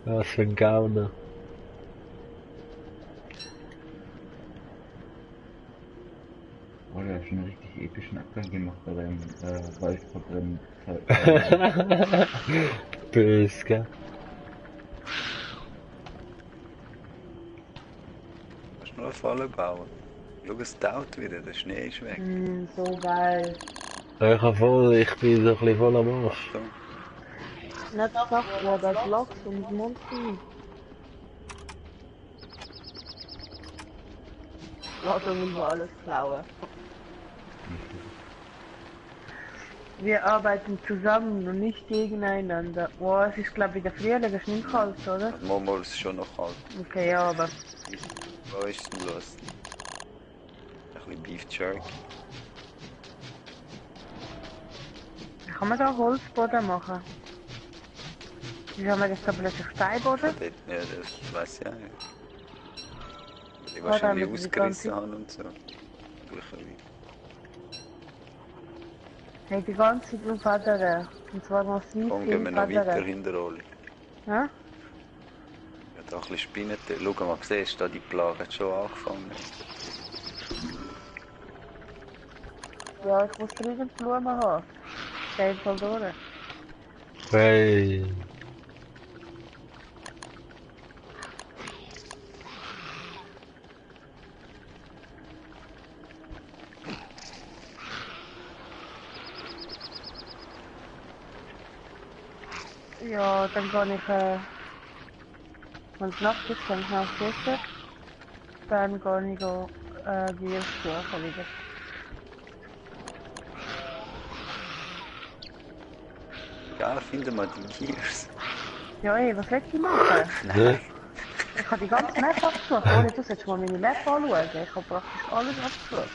S3: Was für ein Gauner.
S4: Olli hat schon einen richtig epischen Abgang gemacht bei seinem Waldverbrennen.
S3: Böse, gell?
S1: Kannst du noch eine Falle bauen? Schau, es dauert wieder, der Schnee ist weg.
S2: So geil.
S3: Ich bin so ein bisschen voll am Arsch.
S1: Achtung.
S2: Nicht gesagt, wo das Lachs und das Monster. Lado will mir alles klauen. Wir arbeiten zusammen und nicht gegeneinander. Oh, es ist glaube ich der Frühling, es ist nicht kalt, oder?
S1: Momo ist schon noch kalt.
S2: Okay, ja, aber
S1: Was ist denn los? Ein bisschen Beef Jerky.
S2: kann man da Holzboden machen? Wie haben wir das da plötzlich Steinboden?
S1: Dort, ja, das weiß ich auch nicht. Weil die
S2: Ah,
S1: wahrscheinlich
S2: damit die
S1: ausgerissen
S2: ganze-
S1: haben und so. Möglicherweise.
S2: Hey, die ganze Zeit nur Federn. Und zwar massiv
S1: Komm,
S2: viel
S1: gehen wir noch weiter
S2: Federn.
S1: hinter Oli.
S2: Ja?
S1: Ja, da ein bisschen Spinnen. Schau mal, siehst du, da die Plage hat schon angefangen.
S2: Ja, ich muss dringend Blumen haben. Geht voll durch.
S3: Hey.
S2: Ja, dann kann ich, wenn es Nacht ist, kann ich noch essen. Dann gehe ich Gier suchen wieder.
S1: Ja, finden wir die Gears.
S2: Ja, ey, was willst du machen?
S3: Ne?
S2: Ich habe die ganze Map abgesucht. Ohne du solltest mal meine Map anschauen. Ich habe praktisch alles abgesucht.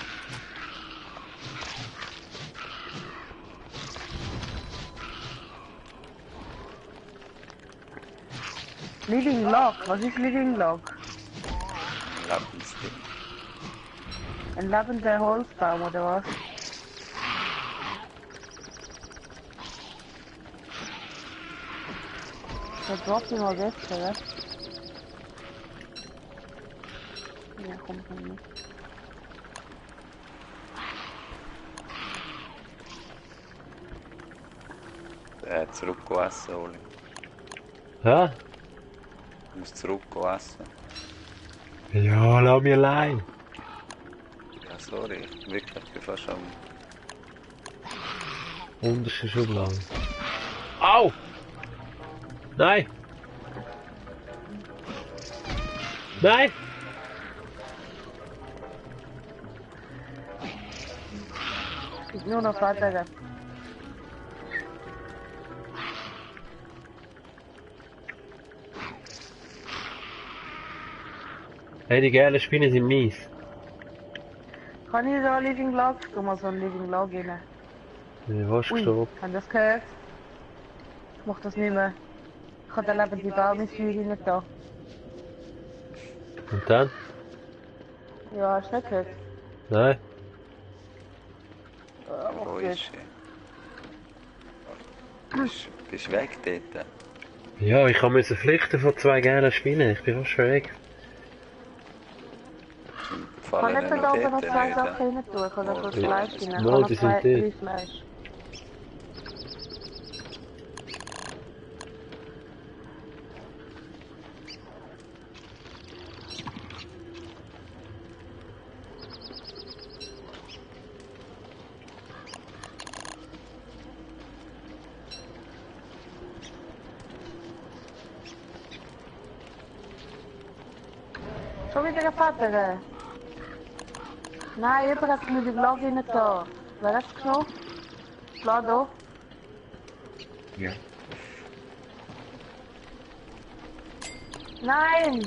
S2: Living Log, was ist Living Log?
S1: Lebensding.
S2: Ein lebender Holzbaum oder was? Das drop ich mal weg, oder? Ja, komm schon mit.
S1: Zurück essen, Oli.
S3: Hä?
S1: Du musst zurück essen.
S3: Ja, lass mich allein.
S1: Ja, sorry. Wirklich, ich bin fast am...
S3: Unterste Schublade. Au! Nein! Nein!
S2: Gibt nur noch Federn.
S3: Hey, die gelben Spinnen sind mies.
S2: Kann ich da Living Log? Tu mal so ein Living Log rein.
S3: Ja, was
S2: Ui,
S3: gestorben?
S2: habt ihr das gehört? Ich mach das nicht mehr. Ich habe den lebenden Baum ins Feuer rein da.
S3: Und dann?
S2: Ja, hast du nicht gehört?
S3: Nein?
S2: Ja,
S1: Wo
S2: mach
S1: ist
S2: gut.
S1: sie? Bist weg dort?
S3: Ja, ich musste flüchten von 2 gelben Spinnen. Ich bin fast schon weg.
S2: Ich kann nicht da oben noch 2
S1: nicht,
S2: Sachen rein tun. Ich kann da kurz
S1: Ja.
S2: Fleisch rein. Ich
S3: Mal,
S2: kann noch
S3: die
S2: 2,
S3: sind
S2: 3 Fleisch. Schon wieder Vater. Nein, jemand hat mir die Log rein da. Wer hat es genommen? Klar da.
S4: Ja.
S2: Nein!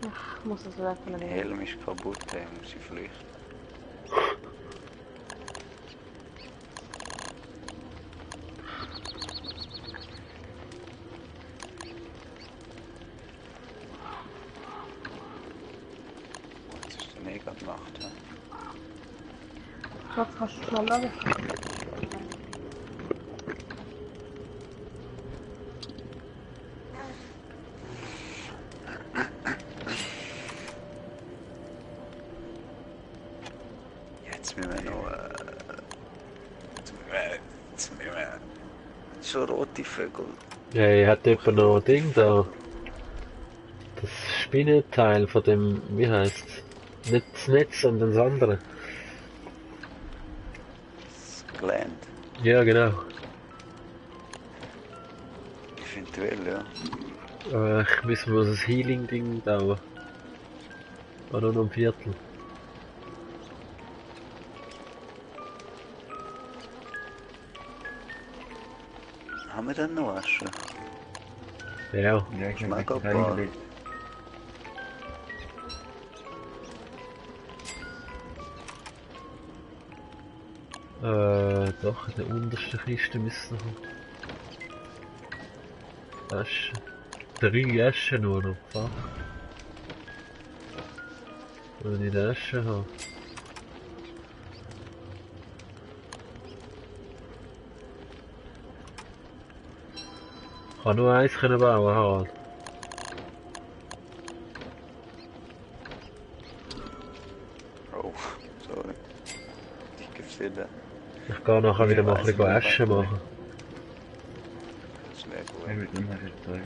S2: Ich muss das
S1: Der
S2: wegnehmen.
S1: Helm ist kaputt, der muss ich flüchten. Jetzt ist der mega gemacht. Ja.
S2: Was kannst du schnell laden?
S1: Jetzt müssen wir noch. Jetzt müssen wir. Schon rote Vögel.
S3: Ja, hat jemand noch ein Ding da? Das Spinnenteil von dem, wie heisst's? Nicht das Netz, sondern das andere.
S1: Das Gland.
S3: Ja, genau.
S1: Eventuell, ja.
S3: Ich muss mal das Healing-Ding dauern. War nur noch ein Viertel.
S1: Haben wir denn noch Asche?
S3: Ja.
S4: Ja, ich habe
S1: Schmeckt
S4: extra
S1: auch gut.
S4: reingelegt.
S3: Doch, in der untersten Kiste müsste noch Asche. 3 Aschen nur noch, fuck. Wenn ich die Asche habe. kann nur eins können bauen, Harald.
S1: Oh, sorry. Ich gefällt.
S3: Ich gehe nachher wieder mal ein bisschen Essen machen.
S1: Das wäre
S4: Ja,
S1: gut.
S4: mit dem hast du jetzt zwei.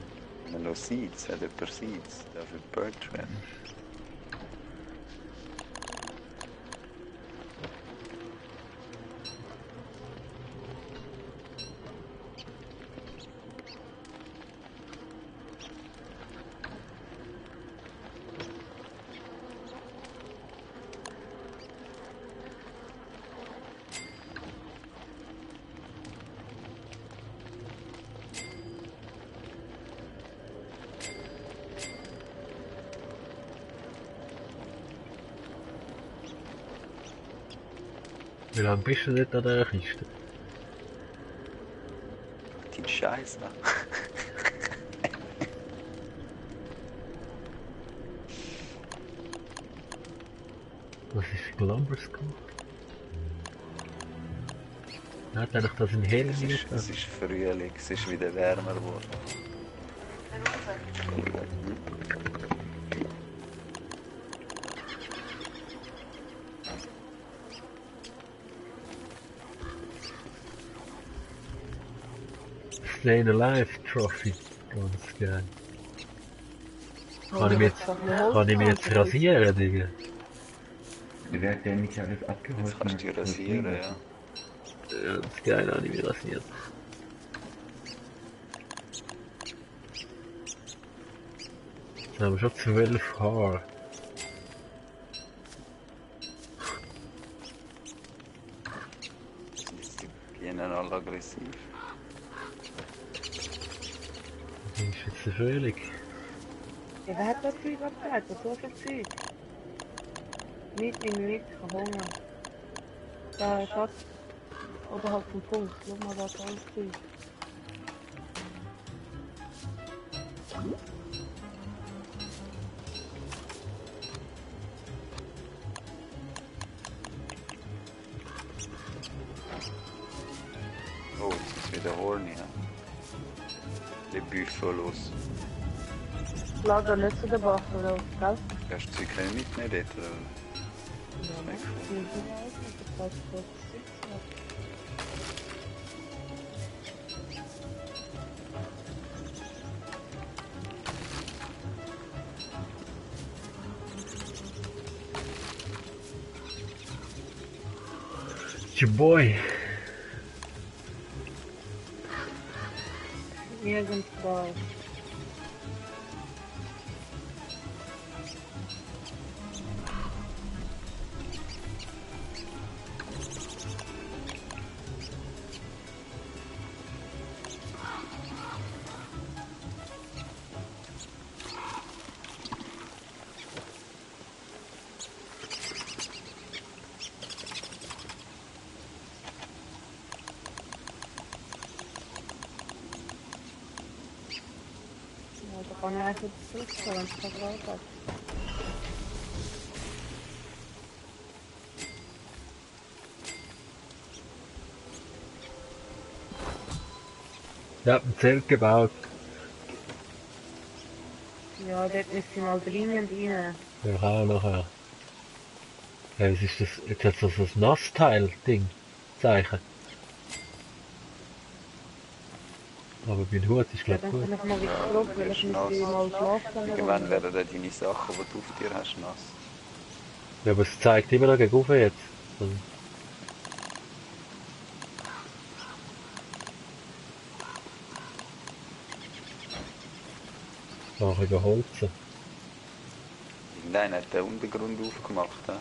S1: Wenn noch Seeds, hat jemand Seeds? Dafür Bertrand.
S3: Wie lange bist du nicht an dieser Kiste?
S1: Die Scheiße.
S3: Was ist Glumberscope? Hat eigentlich das in Hell
S1: Es ist Frühling, es ist wieder wärmer geworden.
S3: Staying Alive Trophy. Ganz geil. Kann ich mich jetzt rasieren, Digga?
S4: Der wird ja nicht alles abgeholt.
S1: Jetzt kannst du die rasieren, ja.
S3: Ja, das ist geil, habe ich mich rasiert. Jetzt haben wir schon 12 Haare.
S1: Die gehen dann alle aggressiv.
S3: Das ist jetzt der Frühling.
S2: Ja, wer hat das Zeug abgehört? Was so viel Zeug? Nicht in mit, ich hab Hunger. Da, Schatz. Oberhalb vom Punkt. Schau mal, da ist alles Zeug.
S1: Oh, jetzt ist wieder Horny, ja. Die Buffalos.
S2: Lager nicht zu der Bach, oder? Gell?
S1: Hast du Zeug können mitnehmen dort, oder?
S2: Ja,
S1: Weg
S2: ne?
S1: von.
S2: Wie ist das aus? Das heißt, das ist ja.
S3: It's your boy.
S2: Wir sind da. Ja, da kann ich einfach zurückfahren, wenn es verbraucht hat.
S3: Ich hab ein Zelt gebaut.
S2: Ja, dort müsste ich mal dringend rein.
S3: Ja, kann auch nachher. Hey, was ist das? Jetzt hat so ein Nassteil-Ding. Zeichen. Aber mein Hut ist
S2: Ja,
S3: glaub
S2: dann
S3: gut.
S2: kann ich mal wieder zurück, weil ich müsste mal schlafen.
S1: Irgendwann werden dann deine Sachen, die du auf dir hast, nass.
S3: Ja, aber es zeigt immer noch gegen rauf jetzt. Also, kann ich holzen.
S1: Irgendeiner hat den Untergrund aufgemacht, ja?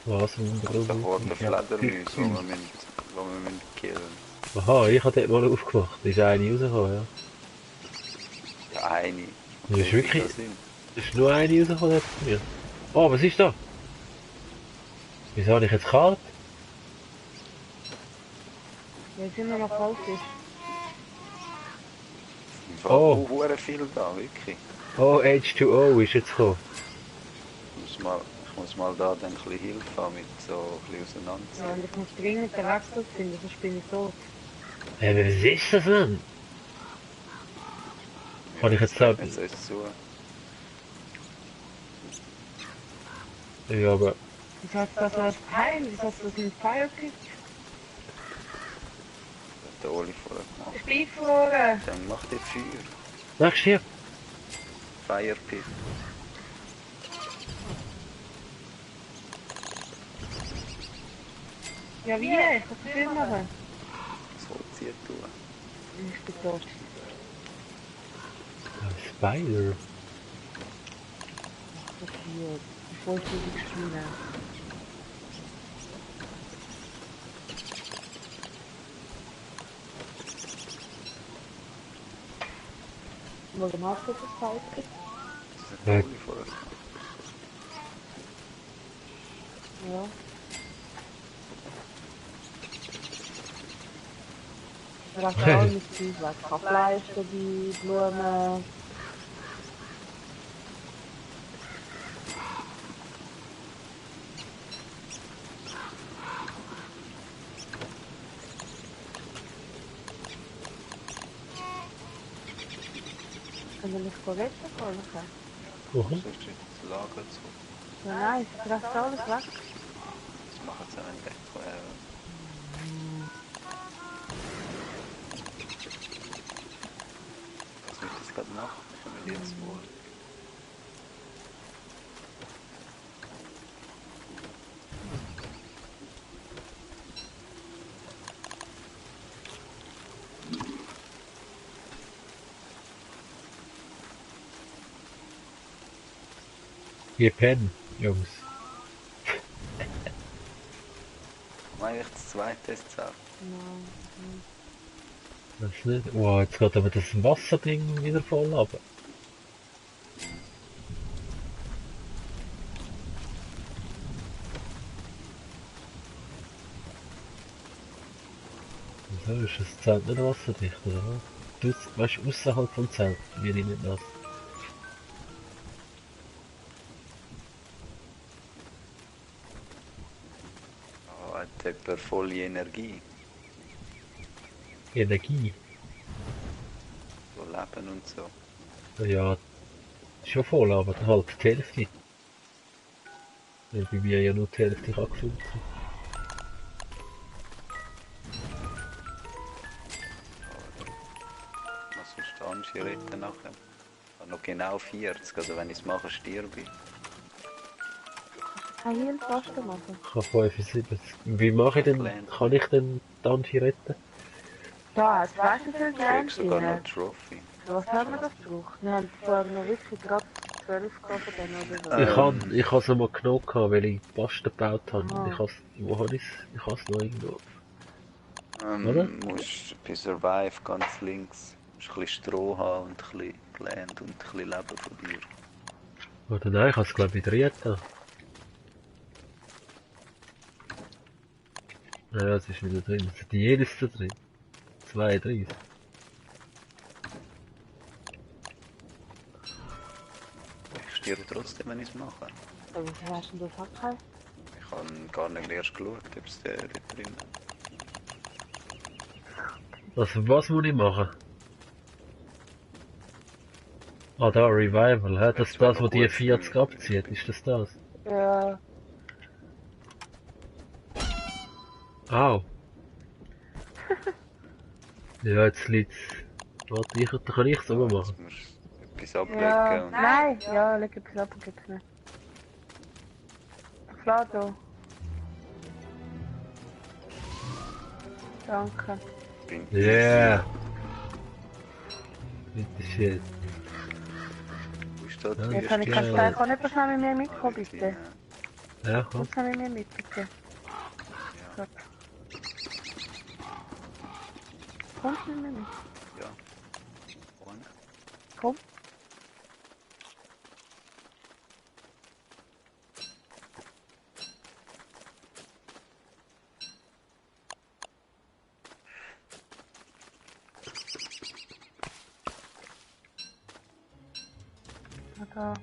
S3: Was im
S1: Da
S3: Untergrund?
S1: vorne Fledermäuse, die wir müssen killen.
S3: Aha, ich habe dort mal aufgemacht. Da ist eine rausgekommen, ja.
S1: Ja, eine.
S3: Das ist wirklich-
S1: Das sind.
S3: Da ist nur eine rausgekommen dort von mir. Oh, was ist da? Wieso habe ich jetzt kalt?
S2: Ja, sind wir noch kalt ist.
S3: Oh.
S1: Hure viel da, wirklich.
S3: Oh, H2O ist jetzt gekommen.
S1: Ich muss mal da dann ein bisschen Hilfe haben mit so ein bisschen
S2: Ja,
S1: auseinanderziehen.
S2: und ich muss dringend den Wechsel finden, sonst bin ich tot.
S3: Hey, was ist das denn? Kann ich jetzt
S1: sagen?
S3: sagen?
S1: Jetzt uns zu.
S3: Ja, aber...
S2: Wieso hast du das als Teil? Wieso hast du das mit Fire Pit?
S1: Hat der Oli vorher gemacht.
S2: Ich bin gefroren.
S1: Dann mach dir Feuer.
S3: Ach, schief.
S1: Fire Pit.
S2: Ja, wie? Ich kann das Film machen.
S1: Das Holz hier tun.
S2: Ich bin tot.
S3: Spider.
S2: Das hier. Bevor ich die spiele. Warum hast du das Fire Pit?
S1: Das hat der Oli vorher gemacht.
S2: Ja. Ich brauche auch nicht viel weg. Ich habe Fleisch dabei, Blumen. Können wir nicht retten können?
S3: Mhm.
S1: Sonst ist das Lager zu.
S2: Ja, nein, ich lasse alles weg.
S1: Das machen sie einen weg. Was will ich das gerade machen? Können wir jetzt wohl.
S3: Ihr pennen, Jungs.
S1: Eigentlich das zweite ist es auch.
S2: Nein.
S3: Das ist nicht... Wow, jetzt geht aber das Wasserding wieder voll runter. Wieso ist das Zelt nicht wasserdicht, oder was? Du, weißt du, außerhalb vom Zelt werde ich nicht nass.
S1: Oh, hat jemand volle Energie.
S3: Energie.
S1: So Leben und so.
S3: Ja, schon voll, aber halt die Hälfte. Weil bei mir ja nur die Hälfte angefüllt sind.
S1: Was sonst Angie retten nachher? Ich habe noch genau 40, also wenn ich es mache, sterbe ich.
S2: Kann ich einen Posten machen?
S3: Ich habe 75. Wie mache ich denn, kann ich denn Danchi retten?
S2: Da, jetzt weißt du, wie viel
S1: Du
S2: Geld
S1: kriegst sogar noch
S2: drin.
S1: eine Trophy.
S2: Was haben wir das gebraucht? Wir haben vorher noch wirklich gerade 12 gehabt dann oder so.
S3: Ich habe es einmal genommen, weil ich Pasten gebaut habe.
S2: Ah.
S3: Ich has, wo habe ich es? Ich habe es noch irgendwo. Oder?
S1: Musst bei Survive ganz links musst ein bisschen Stroh haben und ein bisschen Land und ein bisschen Leben von dir.
S3: Oder nein, ich habe es glaube ich gedreht. Ja, es ist wieder drin. Es sind jedes da drin. 32.
S1: Ich sterbe trotzdem, wenn ich es mache.
S2: Aber wie hast du denn das abgeheilt?
S1: Ich habe gar nicht erst geschaut, ob es da drin ist.
S3: Also was muss ich machen? Ah, da, Revival, hä? Das ist das, wo die 40 abzieht, ist das das?
S2: Ja.
S3: Au. Ja, jetzt liegt's. Warte, kann ich es aber machen?
S1: Jetzt musst du etwas ablegen
S2: Ja.
S1: und
S2: Nein, ja, leg etwas ab und gib's mir. Klar, da. Danke.
S1: bin
S3: Yeah! Bitte shit.
S1: Wo ist da
S3: Ja,
S1: die
S2: Jetzt kann ich
S3: Ja.
S2: keinen Stein. Kann etwas noch mit mir mitkommen, bitte?
S3: Ja, komm.
S2: Was noch mit mir mit, bitte? Gut. Kommst du mit mir mit?
S1: Ja. Und?
S2: Komm. Na da.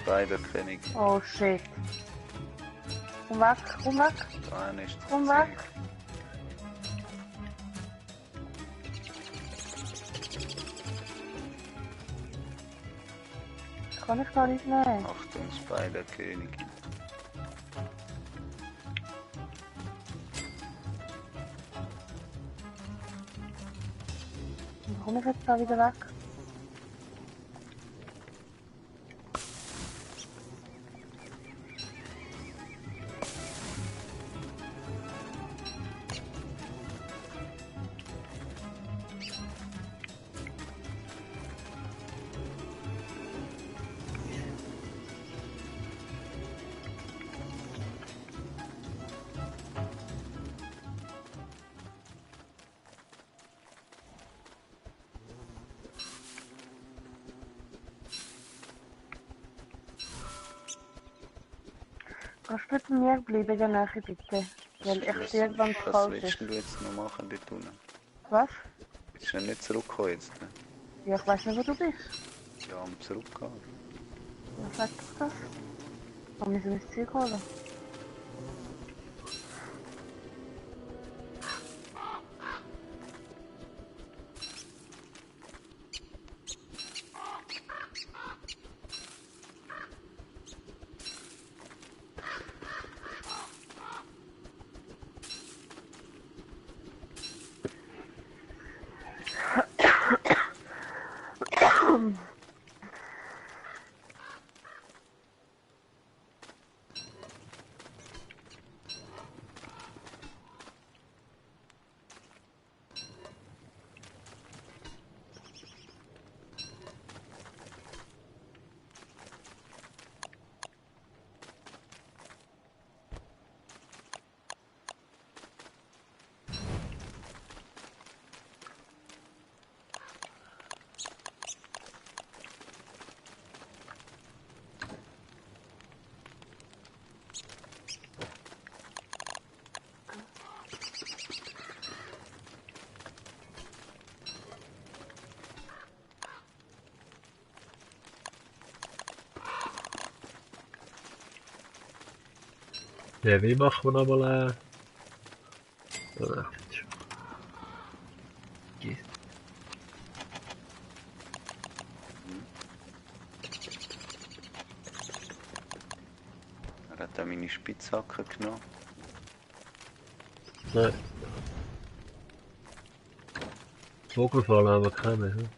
S1: Spider-König.
S2: Oh shit. Komm weg, komm weg,
S1: Da einer ist
S2: komm
S1: der
S2: weg. Das kann ich gar nicht nehmen.
S1: Achtung, Spider-König.
S2: Wie komme ich jetzt da wieder weg? Kannst du mit mir bleiben in der Nähe, bitte? Weil ich
S1: Was,
S2: sehe, wenn es
S1: was
S2: kalt
S1: willst
S2: ist.
S1: du jetzt noch machen dort unten?
S2: Was?
S1: Willst du denn nicht zurückkommen jetzt? Ne?
S2: Ja, ich weiß nicht, wo du bist.
S1: Ja, am zurückgehen.
S2: Ja, sag doch das. Dann müssen wir das Zeug holen.
S3: Ja, wie machen wir nochmal
S1: Er hat auch meine Spitzhacke genommen.
S3: Nein. Vogelfallen haben wir keine, hm?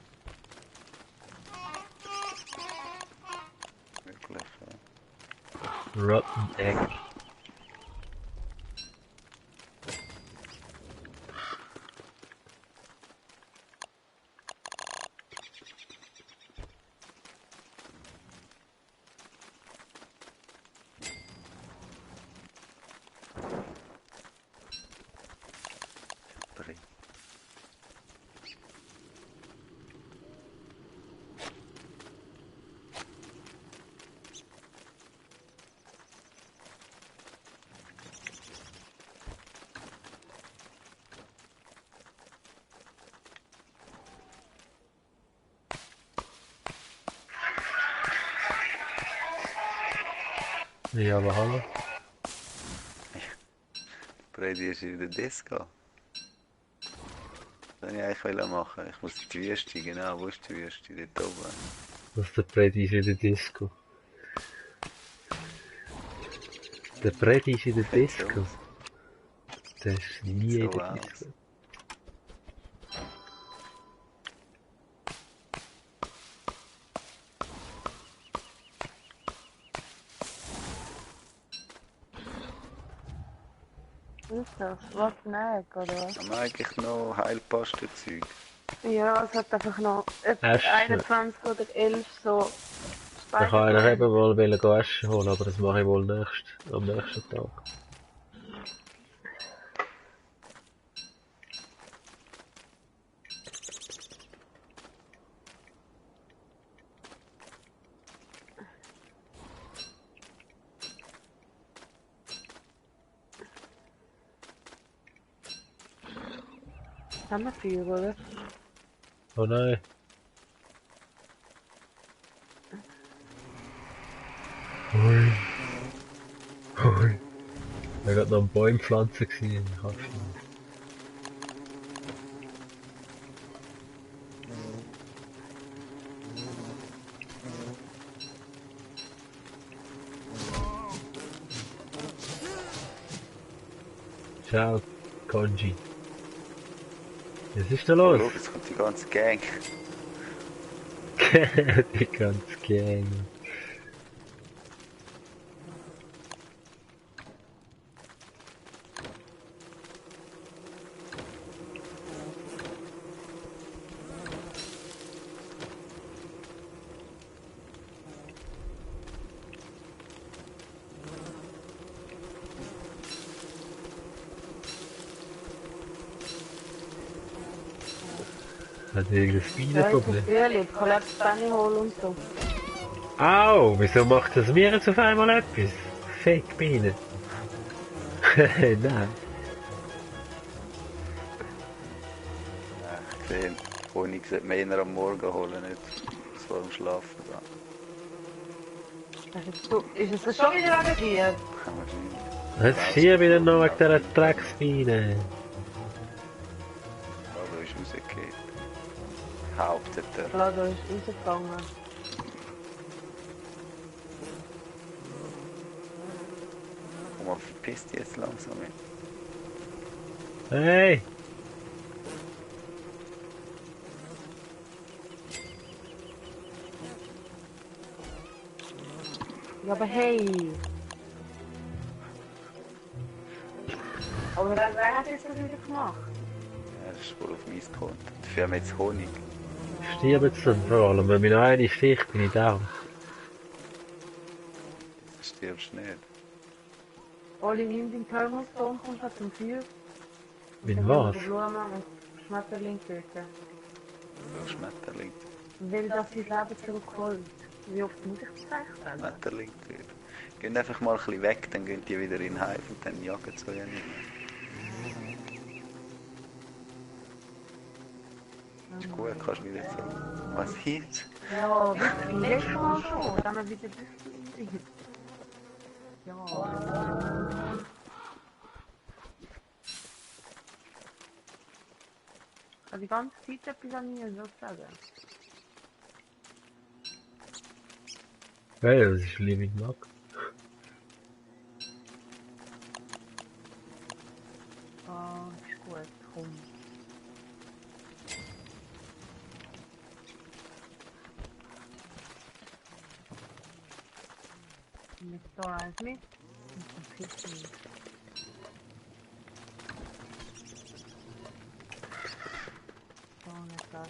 S1: Wirklich, ja.
S3: Rotten Egg.
S1: Bring.
S3: Ja, aber hallo.
S1: Brady ist in der Disco. Das wollte ich eigentlich machen. Ich muss in die Wüste, genau. Wo ist die Wüste? Dort oben.
S3: Das ist der Freddy ist in der Disco. Der Freddy ist in der Disco. Der ist nie in
S1: So
S3: der
S1: aus.
S3: Disco.
S2: Was ist das? Was? Nein, oder was?
S1: Haben wir eigentlich noch Heilpastenzeug?
S2: Ja, es hat einfach noch etwa
S3: Essen.
S2: 21 oder 11 so
S3: Da kann einer
S2: Spider-Man.
S3: eben wohl gehen Essen holen, aber das mache ich wohl am nächsten Tag.
S2: Haben wir 4, oder?
S3: Oh nein. Hui. Hui. Ich war gerade noch am Bäume pflanzen gewesen. Ich hab's nicht. Ciao, Konji. Was ist da
S1: Oh,
S3: los?
S1: schau, jetzt kommt die ganze Gang.
S3: Die ganze Gang. Hat irgendein
S2: Ja, ich
S3: Bienenproblem?
S2: frühling, Kollapsbeine holen und so.
S3: Au, wieso macht das mir jetzt auf einmal etwas? Fake Bienen. Nein.
S1: Ja, ich sehe, Honig sollte man eher am Morgen holen, nicht so am Schlafen. Da.
S2: Ist es schon wieder wegen dir?
S1: Kann man schon.
S3: Jetzt hier wieder noch wegen dieser Drecksbiene.
S1: Ja, da ist rausgekehrt. Behauptet er.
S2: Ja, da ist rausgegangen.
S1: Komm mal, verpiss dich jetzt langsam.
S3: Hey!
S2: Ja, aber hey! Aber wer hat jetzt das wieder gemacht?
S1: Ja, das ist wohl auf mein Konto. Dafür haben wir jetzt Honig.
S3: Stirb jetzt dann vor allem, wenn mich noch eine sticht, bin ich down.
S1: Du stirbst nicht.
S2: Oli, nimm den Thermoston, kommt zum Feuer.
S3: Mit was?
S2: Blumen und Schmetterling töten.
S1: So Schmetterling.
S2: Weil das sein Leben zurückholt. Wie oft muss ich das eigentlich sagen?
S1: Schmetterling töten. Gehen einfach mal ein bisschen weg, dann gehen die wieder in den Hive und dann jagen sie ja nicht mehr. Ist gut, kannst du wieder so. Was jetzt?
S2: Ja, wie letztes Mal schon. Dann haben wir wieder Büchlein. Ja. Ich habe die ganze Zeit etwas an mir sozusagen.
S3: Ja, das ist Living Mac.
S2: Ah, ist gut, komm. Ich nehme da eins mit und dann kriegst du mich. So, nicht das.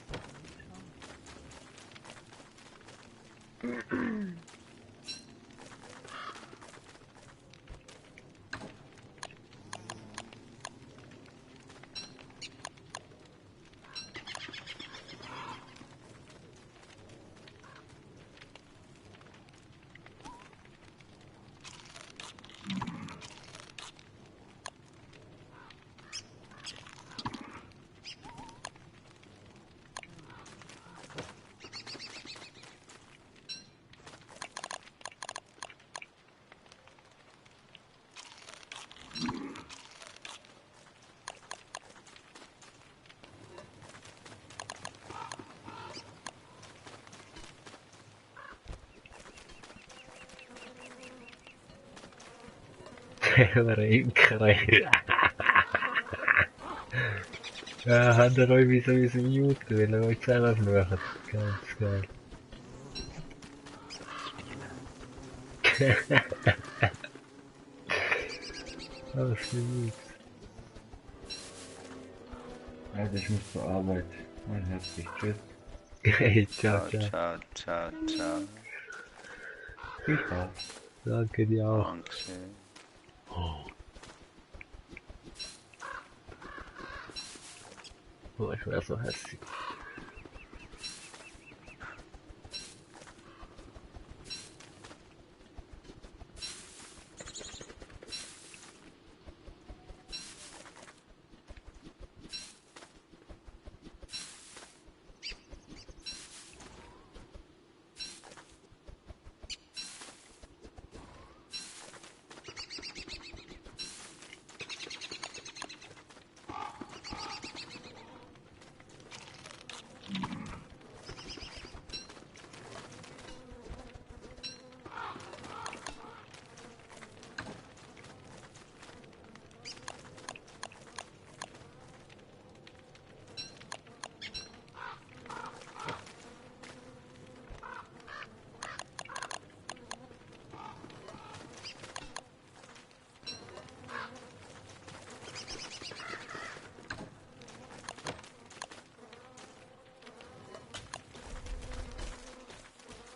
S3: Der Imkerei. Ja, hat er euch wieso muten, weil er euch zusammen fluchen. Ganz geil. Was für Mut.
S4: Also ich muss zur Arbeit. Mein herzlich tschüss.
S3: Hey, ciao,
S1: Ciao,
S3: ciao.
S1: ciao, ciao, ciao.
S4: Viel Spaß.
S3: Danke dir auch.
S1: Dankeschön.
S3: Oh, ich wäre so hässlich.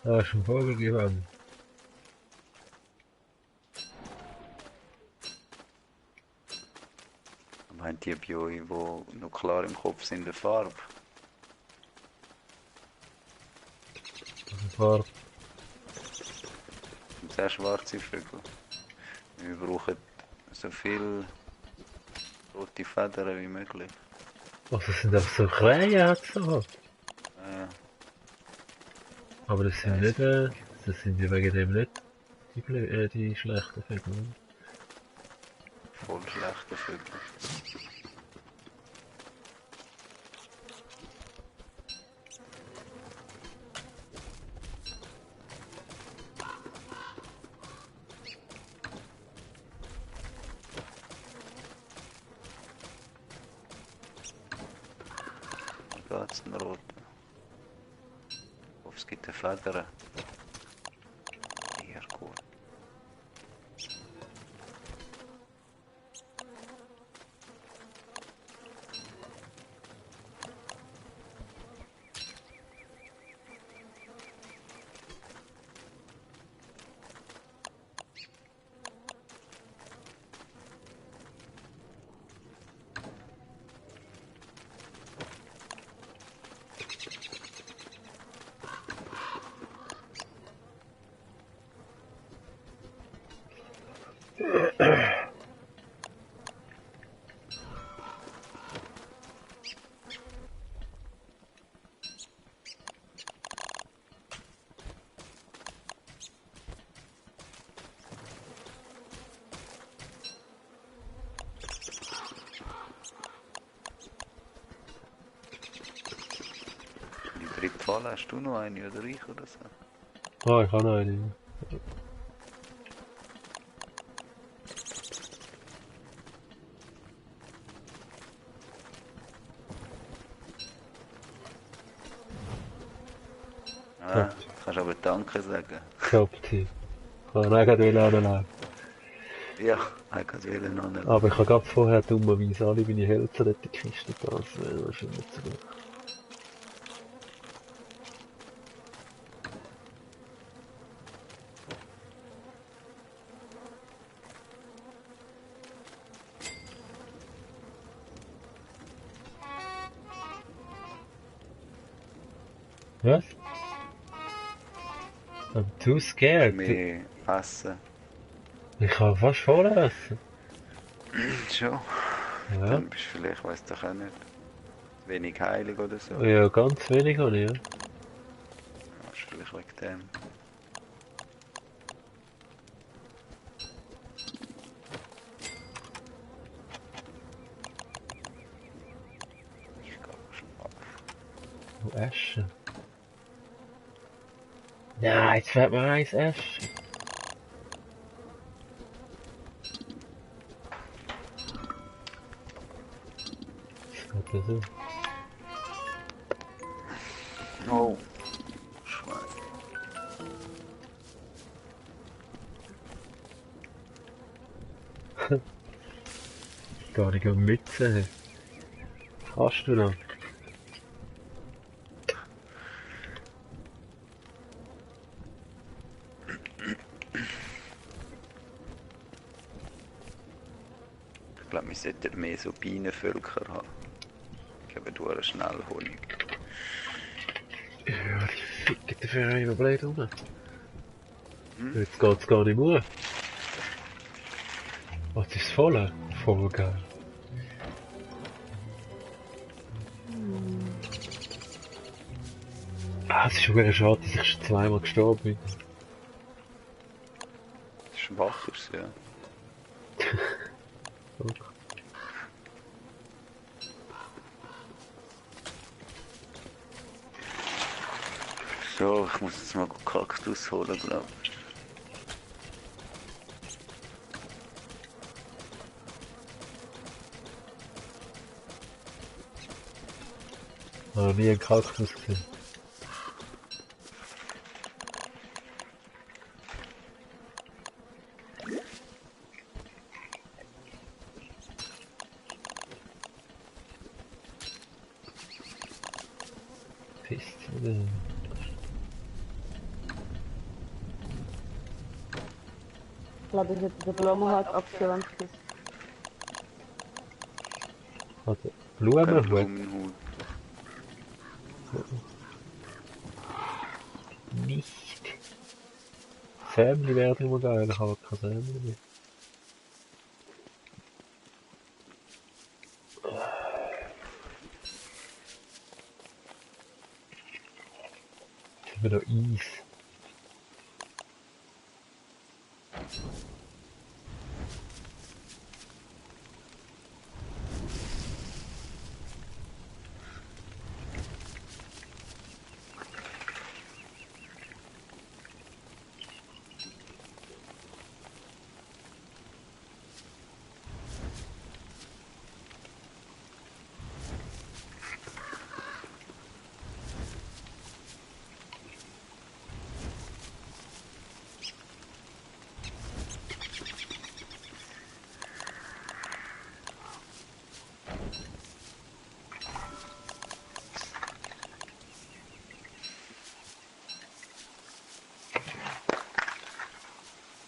S3: Da ist ein Vogel gewandt.
S1: Meint die bei euch, die noch klar im Kopf sind, der Farbe?
S3: Farbe.
S1: Und sehr schwarze Vögel. Wir brauchen so viel rote Federn wie möglich.
S3: Also es sind einfach so Krähen, hat's so. Aber das sind nicht, das sind ja wegen dem nicht die schlechten Vögel. Oder?
S1: Voll schlechte Vögel. Da geht's einen roten. Es gibt eine Feder. Sehr gut. Die dritte Falle, hast du noch eine oder ich oder so?
S3: Ah, ich habe noch eine.
S1: Ah, kannst aber Danke sagen.
S3: Top-Tipp. Ich kann auch gerade anlegen.
S1: Ja, ich kann es wieder noch nicht.
S3: Aber ich habe gerade vorher dummerweise alle meine Hölzer dort in die Kiste getan. Das wäre wahrscheinlich nicht so gut. Was? I'm too scared.
S1: Mehr essen.
S3: Ich kann fast voll essen.
S1: Schon.
S3: Ja.
S1: Dann bist du vielleicht, weiss doch auch nicht, wenig heilig oder so.
S3: Ja, ganz wenig habe ich, ja.
S1: Ja, ist vielleicht wegen dem. Ich gehe schlafen.
S3: Oh, Essen. Ja, jetzt fährt mir eins Essen. Was geht das so?
S1: Oh, Schwein.
S3: Gar nicht mitsehen. Hast du noch?
S1: Ich glaube, wir sollten mehr so Bienenvölker haben. Geben du schnell Honig.
S3: Ja, die ficken den Verein immer blöd rum. Jetzt geht's gar nicht mehr. Was ist voll? Voll geil. Ah, es ist schon wieder schade, dass ich schon zweimal gestorben bin.
S1: Schwach ist es, ja.
S3: Okay.
S1: So, ich muss jetzt mal Kaktus holen, glaube ich.
S3: Ich habe noch nie einen Kaktus gesehen. Piste.
S2: Ich glaube, das ist der Blumenhut-Aktion.
S3: Also,
S1: Kein
S3: Blumenhut.
S1: Blumenhut.
S3: Nicht. Sämli wäre immer geil, ich habe kein Sämli mehr. Jetzt haben wir noch Eis.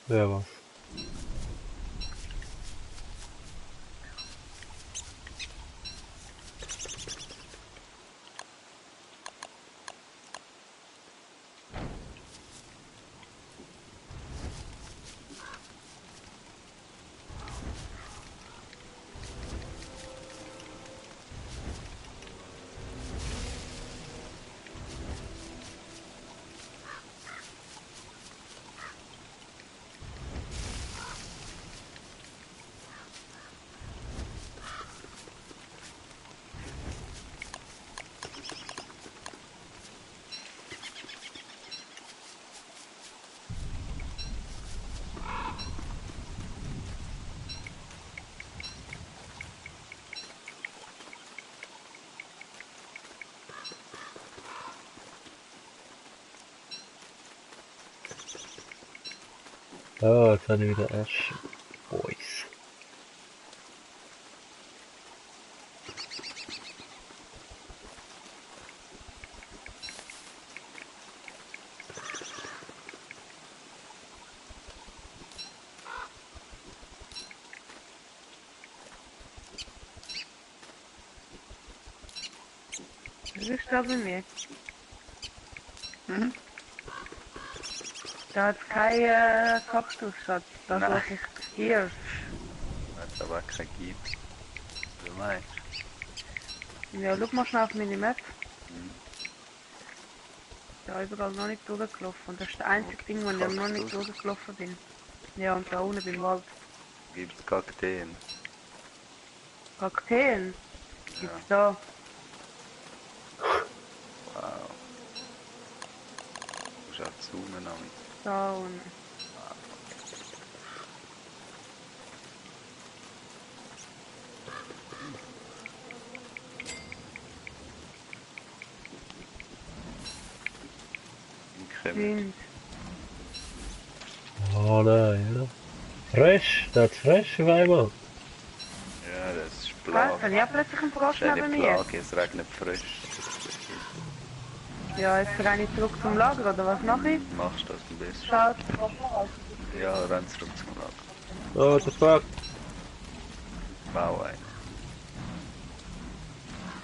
S3: Ja, was? Oh, jetzt habe ich wieder Ash Boys.
S2: Das ist da bei mir.
S1: Mhm.
S2: Da hat kein Kaktus, Schatz. Da
S1: Nein.
S2: suche ich hier.
S1: Weil es aber keinen gibt. Du meinst?
S2: Ja, schau mal schnell auf meine Map.
S1: Mhm.
S2: Da überall noch nicht durchgelaufen. Das ist das einzige Ding, wo ich noch nicht durchgelaufen bin. Ja, und da unten beim Wald.
S1: Gibt's Kakteen?
S2: Kakteen
S1: Ja.
S2: gibt's da.
S1: Wow. Du musst auch zoomen damit.
S2: Da unten.
S1: Kommen.
S2: Sind.
S3: Oh nein, ja. Frisch, das ist frisch auf einmal.
S1: Ja, das ist
S2: Was?
S1: Plage.
S2: Habe ich auch plötzlich einen Frosch
S1: Das ist
S2: neben
S1: eine
S2: mir?
S1: Plage, es regnet frisch.
S2: Ja, jetzt renne ich zurück zum Lager, oder was mache ich?
S1: Machst du das am besten?
S2: Schaut.
S1: Ja, renn zurück zum Lager.
S3: Oh, the fuck.
S1: Bau ein.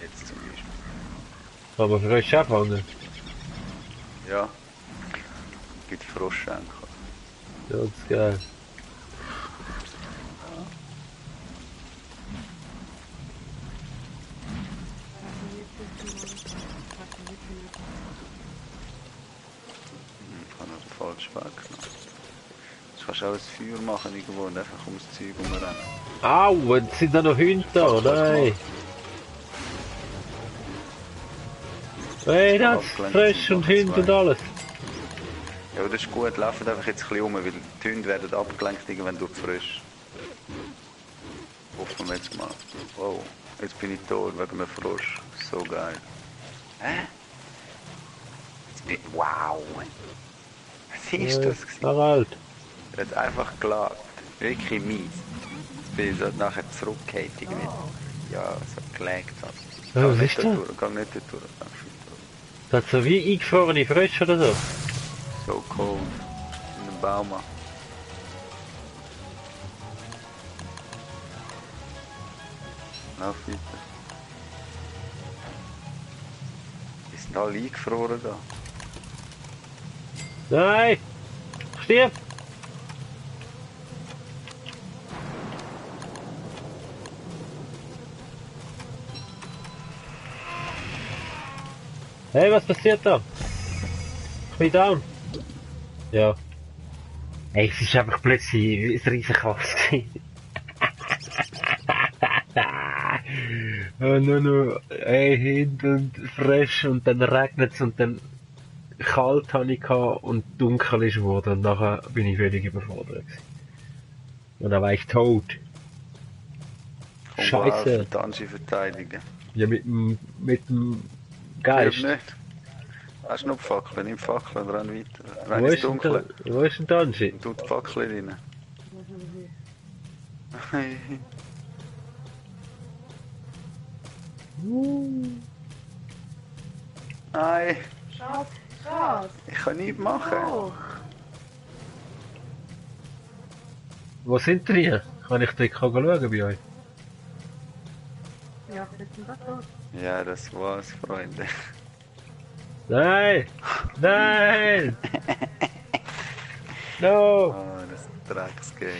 S1: Jetzt zum Beispiel.
S3: Aber frisch anfangen.
S1: Ja. Gibt Froschschenker.
S3: Ja, das ist geil.
S1: Ich habe noch den falschen Weg genommen. Du kannst auch ein Feuer machen irgendwo und einfach ums Zeug rumrennen.
S3: Au, jetzt sind da noch Hunde da, nein. Hey, das ist frisch und Hunde und alles.
S1: Ja, aber das ist gut, laufen einfach jetzt ein bisschen um, weil die Hunde werden abgelenkt irgendwann durch die Frisch. Hoffen wir jetzt mal. Wow, jetzt bin ich tot wegen einem Frosch. So geil. Hä? Wow! Was ist das gewesen?
S3: Harald.
S1: Er hat einfach gelagt. Wirklich mies. Jetzt bin ich so nachher zurückgekehrt irgendwie. Ja, so gelegt hat.
S3: Ja, was
S1: nicht
S3: ist
S1: da
S3: das?
S1: durch, geh nicht da durch.
S3: Das hat so wie eingefrorene Frösche oder so.
S1: So cool. In einem Baum. Lauf weiter. Die sind alle eingefroren da.
S3: Nein! Stirb! Hey, was passiert da? Ich bin down. Ja. Hey, es ist einfach plötzlich ein riesen Chaos gewesen. Und nur noch, hey, hinten und frisch und dann regnet es und dann kalt habe ich gehabt und dunkel ist geworden und nachher bin ich völlig überfordert gewesen. Und dann war ich tot.
S1: Komm,
S3: Scheiße.
S1: Tanji verteidigen.
S3: Ja, mit dem
S1: Geist.
S3: Geist.
S1: Nicht. Hast du noch Fackeln? Nimm Fackeln und renn weiter. Renn
S3: Wo
S1: ins
S3: ist denn
S1: Dunkle.
S3: Wo ist denn Tanji?
S1: Und tu die Fackeln rein. Nein,
S2: Schatz, Schatz.
S1: ich kann nichts machen.
S2: Oh.
S3: Wo sind die? Kann ich dort schauen bei euch?
S2: Ja, was ist denn das los?
S1: Ja, das war's, Freunde.
S3: Nein! Nein! No!
S1: Ah, das Drecksgame.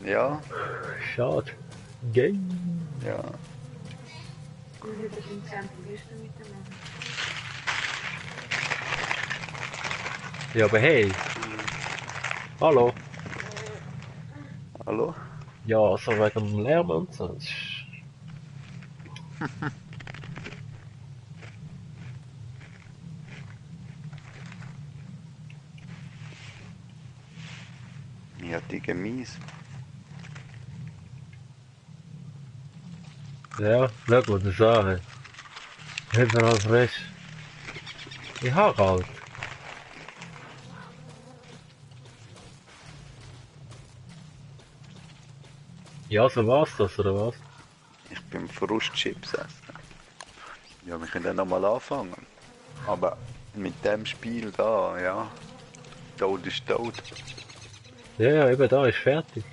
S1: Ja,
S3: Schade. Game.
S1: ja.
S2: Ich will das in Zentralisten mitmachen.
S3: Ja, aber hey. Hallo.
S1: Hallo?
S3: Ja, so wegen dem Lärm und so. Das ist-
S1: Ja, die Gemies.
S3: Ja, schau mal das an. Überall frisch. Ich hab halt. Ja, so war's das, oder was?
S1: Ich bin Frustchips essen. Ja, wir können dann nochmal anfangen. Aber mit dem Spiel da, ja. Tod ist tot.
S3: Ja, ja, eben da ist fertig.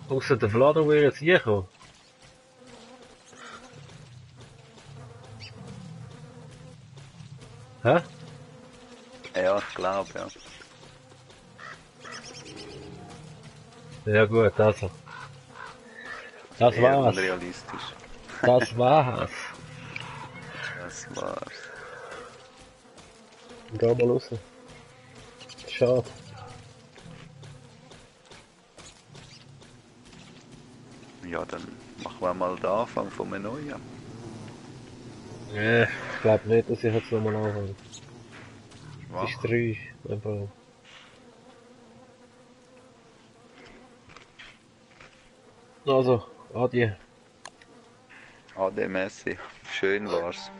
S3: Außer der Vlado will jetzt hier kommen. Hä?
S1: Ja, ich glaube, ja.
S3: Ja gut, also. Das
S1: Eher
S3: war's.
S1: unrealistisch.
S3: Das war's.
S1: Das war's.
S3: Geh mal raus. Schade.
S1: Ja, dann machen wir mal den Anfang von einem neuen.
S3: Ich glaube nicht, dass ich jetzt nochmal anfange.
S1: Mach.
S3: Ist 3. Aber... Also, adieu.
S1: Ade Messi. Schön war's.